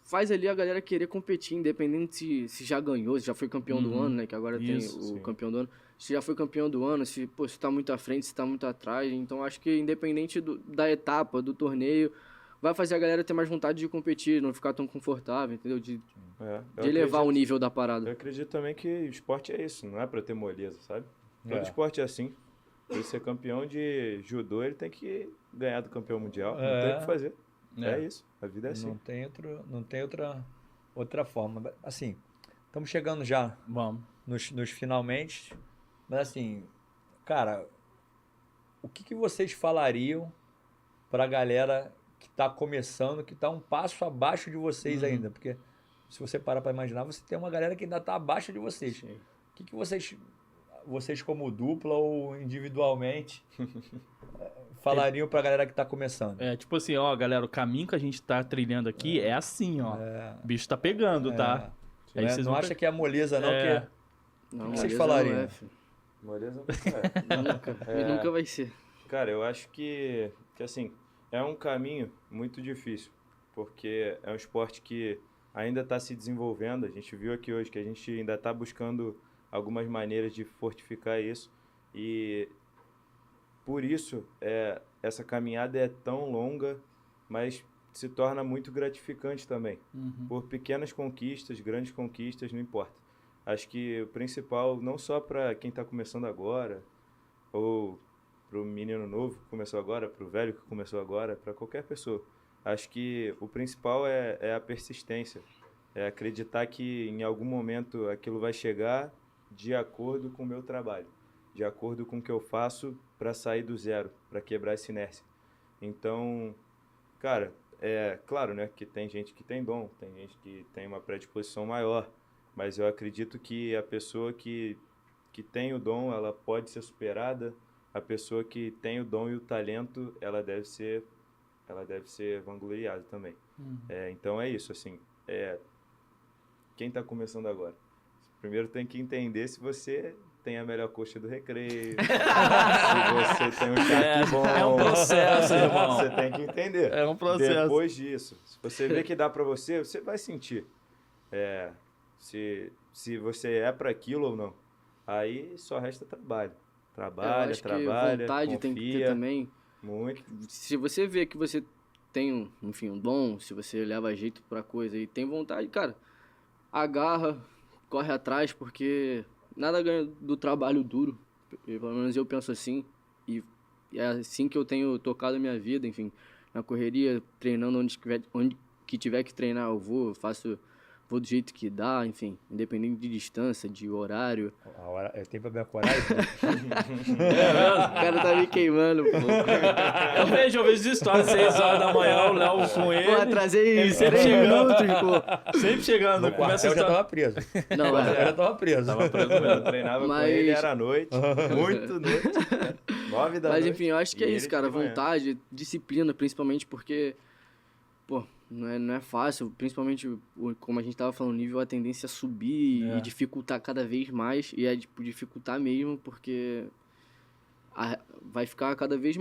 faz ali a galera querer competir, independente se já ganhou, se já foi campeão do ano, né, que agora Isso, tem o sim. campeão do ano, se já foi campeão do ano, se tá muito à frente, se tá muito atrás, então acho que independente da etapa, do torneio, vai fazer a galera ter mais vontade de competir, não ficar tão confortável, entendeu, de Eu elevar o acredito- nível da Eu parada. acredito também que o esporte é isso, não é pra ter moleza, sabe? Todo É. esporte é assim. Ele ser campeão de judô, ele tem que ganhar do campeão mundial. Não É. tem o que fazer. É. É isso. A vida é assim. Não tem outra forma. Assim, estamos chegando já Vamos. nos finalmente, mas assim, cara, o que vocês falariam pra galera que tá começando, que tá um passo abaixo de vocês ainda? Porque se você parar pra imaginar, você tem uma galera que ainda tá abaixo de vocês. Sim. O que vocês como dupla ou individualmente falariam pra galera que tá começando? É, tipo assim, ó, galera, o caminho que a gente tá trilhando aqui é assim, ó. O bicho tá pegando, tá? Não, Aí é- vocês não vão acha que é moleza, não, É. porque Não, O que vocês beleza, falariam? não é, filho. Moleza Nunca. E nunca vai ser. Cara, eu acho que assim, é um caminho muito difícil, porque é um esporte que ainda está se desenvolvendo. A gente viu aqui hoje que a gente ainda está buscando algumas maneiras de fortificar isso, e por isso essa caminhada é tão longa, mas se torna muito gratificante também. Por pequenas conquistas, grandes conquistas, não importa. Acho que o principal, não só para quem está começando agora, ou para o menino novo que começou agora, para o velho que começou agora, para qualquer pessoa. Acho que o principal é a persistência, é acreditar que em algum momento aquilo vai chegar de acordo com o meu trabalho, de acordo com o que eu faço para sair do zero, para quebrar essa inércia. Então, cara, é claro, né, que tem gente que tem dom, tem gente que tem uma predisposição maior, mas eu acredito que a pessoa que tem o dom, ela pode ser superada. A pessoa que tem o dom e o talento, ela deve ser vangloriada também. Então é isso, assim, quem está começando agora? Primeiro tem que entender se você tem a melhor coxa do recreio, se você tem um charque bom. É um processo, irmão. Você tem que entender. É um processo. Depois disso, se você vê que dá pra você vai sentir se você é para aquilo ou não. Aí só resta trabalho. Eu Trabalha, acho que trabalha, vontade confia, tem que ter também. muito. Se você vê que você tem, enfim, um dom, se você leva jeito pra coisa e tem vontade, cara, agarra, corre atrás, porque nada ganha do trabalho duro. Pelo menos eu penso assim. E é assim que eu tenho tocado a minha vida, enfim, na correria, treinando onde que tiver que treinar, eu vou vou do jeito que dá, enfim, independente de distância, de horário. A hora, eu tenho problema com horário? O cara tá me queimando, pô. Eu vejo as histórias, 6 horas da manhã, o Léo com ele. Pô, atrasei Ele sempre 3 chegando. minutos, pô. Sempre chegando, No começa a quartel eu já história. tava preso. Não, No quartel eu já tava preso. Tava preso mesmo. Eu treinava Mas- com ele, era à noite. Muito noite. 9 da Mas noite. enfim, eu acho que é e isso, ele cara. de manhã. Vontade, disciplina, principalmente porque, pô, não é fácil. Principalmente, como a gente tava falando, o nível, a tendência a subir É. e dificultar cada vez mais. E é, tipo, dificultar mesmo porque vai ficar cada vez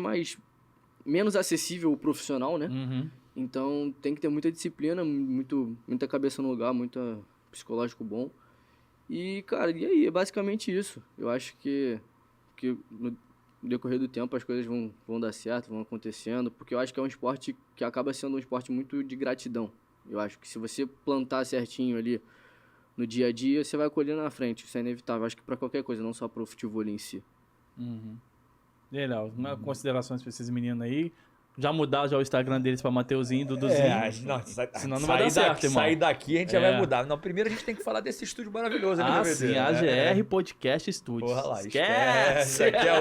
menos acessível o profissional, né? Uhum. Então tem que ter muita disciplina, muita cabeça no lugar, muito psicológico bom. E, cara, e aí? É basicamente isso. Eu acho que no decorrer do tempo as coisas vão dar certo, vão acontecendo, porque eu acho que é um esporte que acaba sendo um esporte muito de gratidão. Eu acho que se você plantar certinho ali no dia a dia, você vai colher na frente. Isso é inevitável. Acho que pra qualquer coisa, não só pro futebol em si. Uhum. E aí, Léo, considerações pra esses meninos aí? Já mudar já o Instagram deles pra Mateuzinho, Duduzinho. Senão não vai dar certo, irmão. Sair daqui a gente já É. vai mudar. Não, primeiro a gente tem que falar desse estúdio maravilhoso ali, Ah, meu sim, Deus. AGR Podcast Studios. Porra lá, Esquece! Aqui é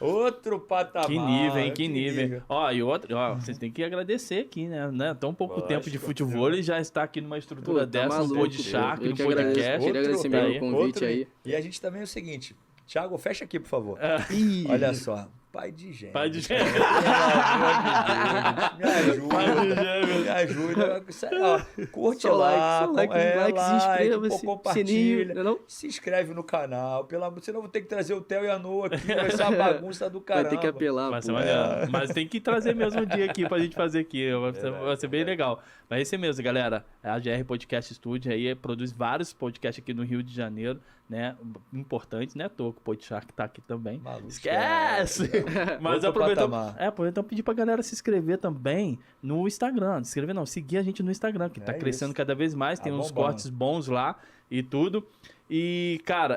outro patamar. Que nível, hein? Que nível. Ó, e outro, ó, vocês têm que agradecer aqui, né? Tão pouco Lógico, tempo de futebol e já está aqui numa estrutura Pô, tá dessa, no maluco, Podshark, eu no que agradeço, podcast. queria agradecer tá mesmo aí. o convite aí. E a gente também é o seguinte. Thiago, fecha aqui, por favor. Ih, Olha só. Pai de gêmeos. Pai de gêmeos. Pelo amor de Deus, Pai de me ajuda. gêmeos. Me ajuda. Sério, ó, curte Só lá. like, se inscreva, pô, sininho, compartilha. não? Se inscreve no canal. Pelo amor, senão eu vou ter que trazer o Theo e a Noa aqui. Vai ser uma bagunça do caramba. Vai ter que apelar, Vai ser pô. maneiro. Mas tem que trazer mesmo um dia aqui pra gente fazer aqui. Vai ser bem legal. Mas é isso mesmo, galera. A AGR Podcast Studio aí produz vários podcasts aqui no Rio de Janeiro, né? Importantes, né? O Podshark tá aqui também. Maluco, Esquece! Mas Outro aproveitamos. patamar. Aproveitamos pedir pra galera se inscrever também no Instagram. Se inscrever não, seguir a gente no Instagram, que tá É crescendo isso. cada vez mais. Tem Tá uns bombando. cortes bons lá e tudo. E, cara,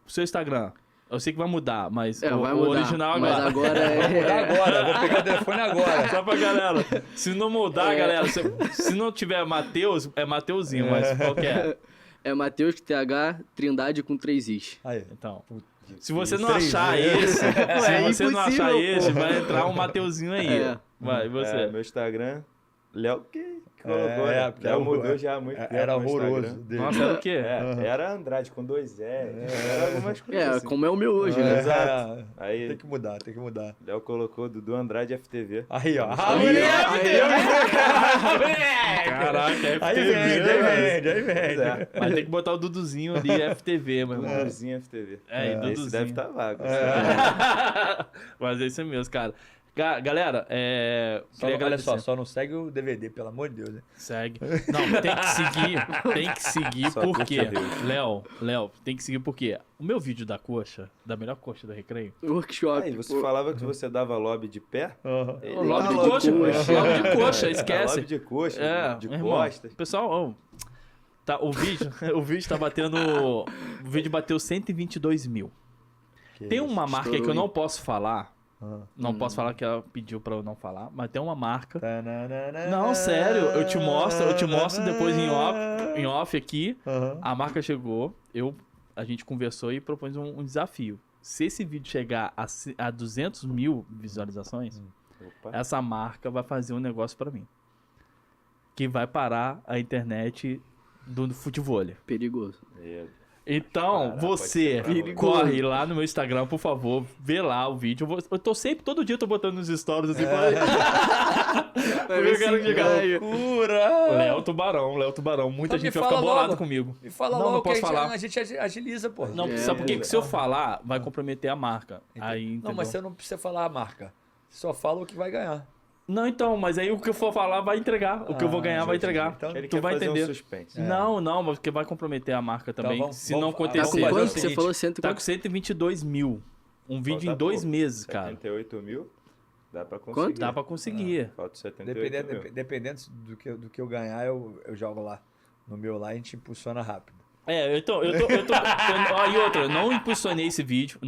o seu Instagram. Eu sei que vai mudar, mas É, o vai mudar. original Mas agora. agora Vou mudar é... agora. Vou pegar o telefone agora. Só pra galera. Se não mudar, galera, se não tiver Mateus, é Mateuzinho, mas qual que é? É Matheus TH Trindade com 3 Is. Aí. Então. Se você não Três, achar né? esse, se você não achar impossível, esse, pô. vai entrar um Mateuzinho aí. É. Vai, você. É, meu Instagram, Léo que colocou, É, né? porque Léo o- mudou já há muito tempo. Era no horroroso. Instagram. dele. Nossa, era o quê? Era Andrade com 2 era algumas coisas É, assim. como é o meu hoje, né? Exato. Aí, Tem que mudar, tem que mudar. Léo colocou Dudu Andrade FTV. Aí, ó. Caraca, é Aí FTV. vende, aí Pois vende. é. Mas tem que botar o Duduzinho ali, FTV, meu irmão. Duduzinho FTV. É, e Esse Duduzinho. deve estar vago. Mas é isso mesmo, cara. Galera, Só, queria olha agradecer. só não segue o DVD, pelo amor de Deus. Né? Segue. Não, tem que seguir Só por curte quê? a Deus. Léo, tem que seguir por quê? O meu vídeo da coxa, da melhor coxa do Recreio, Workshop. Aí, você pô. falava que você dava lobby de pé? Ele logo dá de lobby coxa, logo de coxa, esquece. Lobby de coxa, de meu irmão, costas. pessoal, tá, o vídeo tá batendo, o vídeo bateu 122 mil. Tem uma marca aí que eu Estourou, não posso falar, não posso falar que ela pediu pra eu não falar, mas tem uma marca. Não, sério, eu te mostro depois em off aqui. A marca chegou, a gente conversou e propôs um desafio. Se esse vídeo chegar a 200 mil visualizações, Opa. essa marca vai fazer um negócio pra mim. Que vai parar a internet do futebol. Perigoso. Então, Parar, você pode ser corre lá no meu Instagram, por favor, vê lá o vídeo. Eu tô sempre, todo dia eu tô botando nos stories assim, porque eu quero chegar. Léo Tubarão. Muita Então gente me vai ficar fala bolado logo. comigo. Me fala Não, logo não posso que falar. a gente agiliza, pô. Não, É, sabe por quê? é. Que se eu falar, vai comprometer a marca. Aí, Não, entendeu? mas você não precisa falar a marca. Você só fala o que vai ganhar. Não, então, mas aí o que eu for falar vai entregar. O que eu vou ganhar vai entregar. Então, Ele Tu quer vai fazer entender. um suspense. Não, mas porque vai comprometer a marca também. vamos- se não vamos- Tá acontecer. com fazer o quanto? Você seguinte, falou 100 e Tá com quanto? 122 mil. Um vídeo Falta em 2 pouco. meses, cara. 78 mil, dá pra conseguir. Quanto? Dá pra conseguir. Falta 78 mil. Dependendo do que eu ganhar, eu jogo lá. No meu lá, a gente impulsiona rápido. Então, e outra, eu não impulsionei esse vídeo,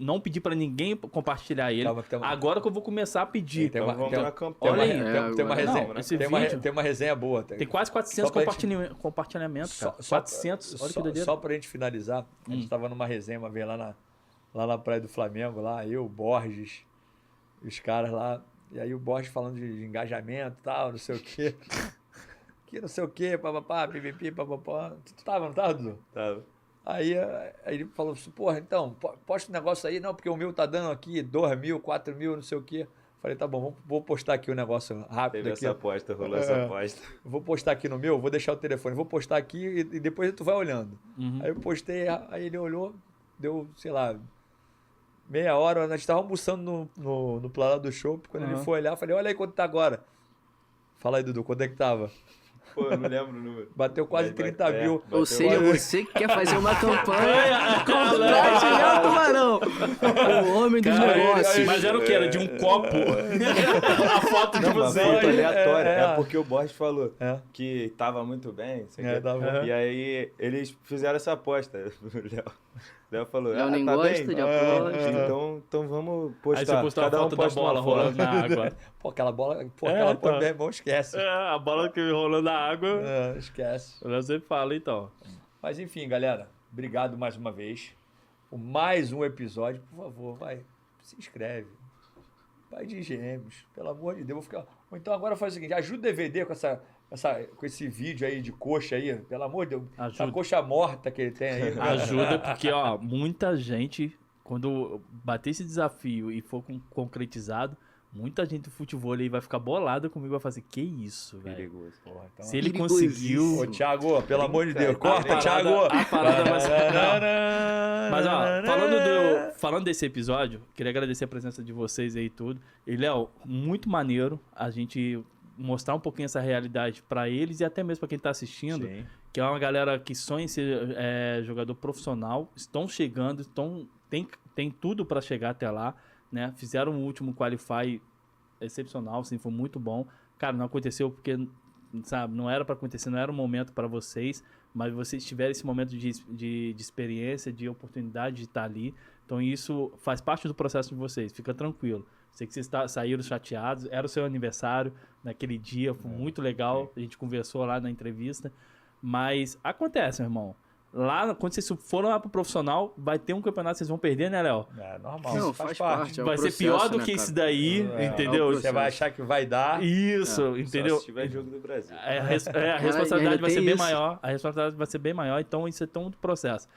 não pedi pra ninguém compartilhar ele. Calma, Agora que eu vou começar a pedir. Tem Então vamos na campanha. Olha aí. Tem uma resenha, Não, esse tem vídeo- uma resenha boa. Tem quase 400 Só pra gente- compartilhamentos, cara. Só- 400, olha que doideira. Só pra gente finalizar, a gente tava numa resenha uma vez lá na Praia do Flamengo, lá, eu, Borges, os caras lá, e aí o Borges falando de engajamento e tal, não sei o quê. Que não sei o quê, papapá, pipipi, papapá. Tu tava, não tava, Dudu? Tá. Aí ele falou assim, porra, então, posta um negócio aí, não, porque o meu tá dando aqui 2.000, 4.000, não sei o quê. Falei, tá bom, vou postar aqui o negócio rápido Teve aqui. essa aposta, rolou essa aposta. Vou postar aqui no meu, vou deixar o telefone, vou postar aqui e depois tu vai olhando. Uhum. Aí eu postei, aí ele olhou, deu, sei lá, meia hora, nós estávamos almoçando no Planalto do Shopping, quando ele foi olhar, eu falei, olha aí quanto tá agora. Fala aí, Dudu, quanto é que tava? Pô, eu não lembro o número. Bateu quase Mas 30 mil. bateu Ou seja, quase- você que quer fazer uma campanha, compartilhar o Tubarão. O homem dos Cara, negócios. Mas era o que? Era de um copo. A foto de Não, uma você. foto aleatória. É. É porque o Borges falou É. que tava muito bem, não sei o É, quê. tava. E aí eles fizeram essa aposta. O Léo falou, Léo nem tá gosta bem? de aposta. Então vamos Aí postar. você postou a Cada um foto da posta uma bola foto. rolando na água. Pô, aquela bola, então. meu irmão, esquece. A bola que rolando na água. Esquece. Eu sempre falo, então. Mas enfim, galera, obrigado mais uma vez por mais um episódio. Por favor, vai, se inscreve. Pai de Gêmeos, pelo amor de Deus. Vou ficar... Ou então agora faz o seguinte, ajuda o DVD com esse vídeo aí de coxa aí, pelo amor de Deus. Ajuda. Essa coxa morta que ele tem aí. Ajuda, porque, ó, muita gente, quando bater esse desafio e for concretizado, muita gente do futebol aí vai ficar bolada comigo e vai fazer, que isso, velho? Perigoso. Porra, então... Se ele Perigosíssimo. conseguiu... Ô, Thiago, pelo amor de Deus, A corta, parada- Thiago! A parada vai ser... Não. Mas, ó, falando desse episódio, queria agradecer a presença de vocês aí e tudo. E, Léo, muito maneiro a gente mostrar um pouquinho essa realidade pra eles e até mesmo pra quem tá assistindo, Sim. que é uma galera que sonha em ser jogador profissional, estão chegando, tem tudo pra chegar até lá, né? Fizeram o último Qualify excepcional, assim, foi muito bom. Cara, não aconteceu porque, sabe, não era pra acontecer, não era um momento pra vocês, mas vocês tiveram esse momento de experiência, de oportunidade de estar ali. Então isso faz parte do processo de vocês, fica tranquilo. Sei que vocês saíram chateados, era o seu aniversário naquele dia, foi muito legal, a gente conversou lá na entrevista, mas acontece, meu irmão. Lá, quando vocês foram lá pro profissional, vai ter um campeonato que vocês vão perder, né, Léo? É normal, Não, isso faz parte. É um Vai ser processo, pior do né, que cara? esse daí, entendeu? é um Você vai achar que vai dar. Isso, entendeu? Só se tiver jogo do Brasil. A responsabilidade ainda vai ser tem bem isso. maior. A responsabilidade vai ser bem maior, então isso é tão do processo.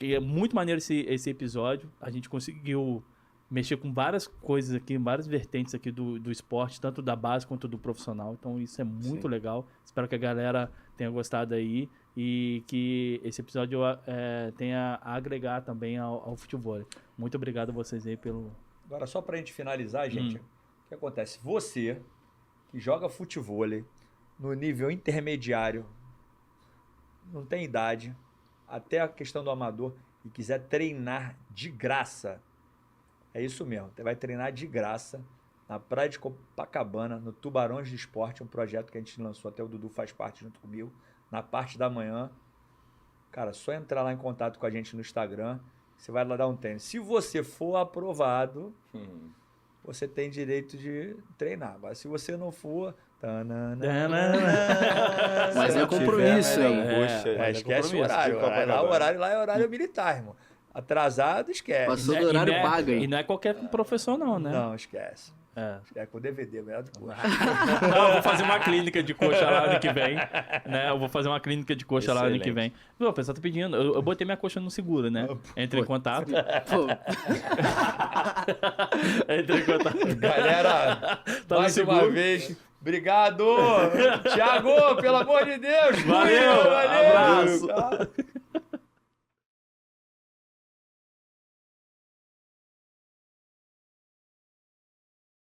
E é muito maneiro esse episódio. A gente conseguiu mexer com várias coisas aqui, várias vertentes aqui do esporte, tanto da base quanto do profissional. Então isso é muito legal. Espero que a galera tenha gostado aí e que esse episódio tenha a agregar também ao futebol. Muito obrigado a vocês aí pelo... Agora, só pra gente finalizar, gente, o que acontece? Você que joga futevôlei no nível intermediário, não tem idade, até a questão do amador, e quiser treinar de graça, é isso mesmo, você vai treinar de graça na Praia de Copacabana, no Tubarões de Esporte, um projeto que a gente lançou, até o Dudu faz parte junto comigo, na parte da manhã. Cara, só entrar lá em contato com a gente no Instagram, você vai lá dar um treino. Se você for aprovado, você tem direito de treinar. Agora, se você não for... Mas é compromisso, hein? Esquece o compromisso. horário. O horário lá é horário militar, irmão. Atrasado, esquece. Passou do horário e pago, hein? E não é qualquer professor não, né? Não, esquece. É. É com DVD, melhor do que coxa. Não, eu vou fazer uma clínica de coxa lá ano que vem, né? Eu vou fazer uma clínica de coxa lá ano que vem. Não, o pessoal tá pedindo. Eu botei minha coxa no seguro, né? Entre em contato. Pô, Entre em contato. Galera, Tá mais no uma seguro? vez, obrigado! Thiago, pelo amor de Deus! Valeu, Valeu! abraço. Tchau.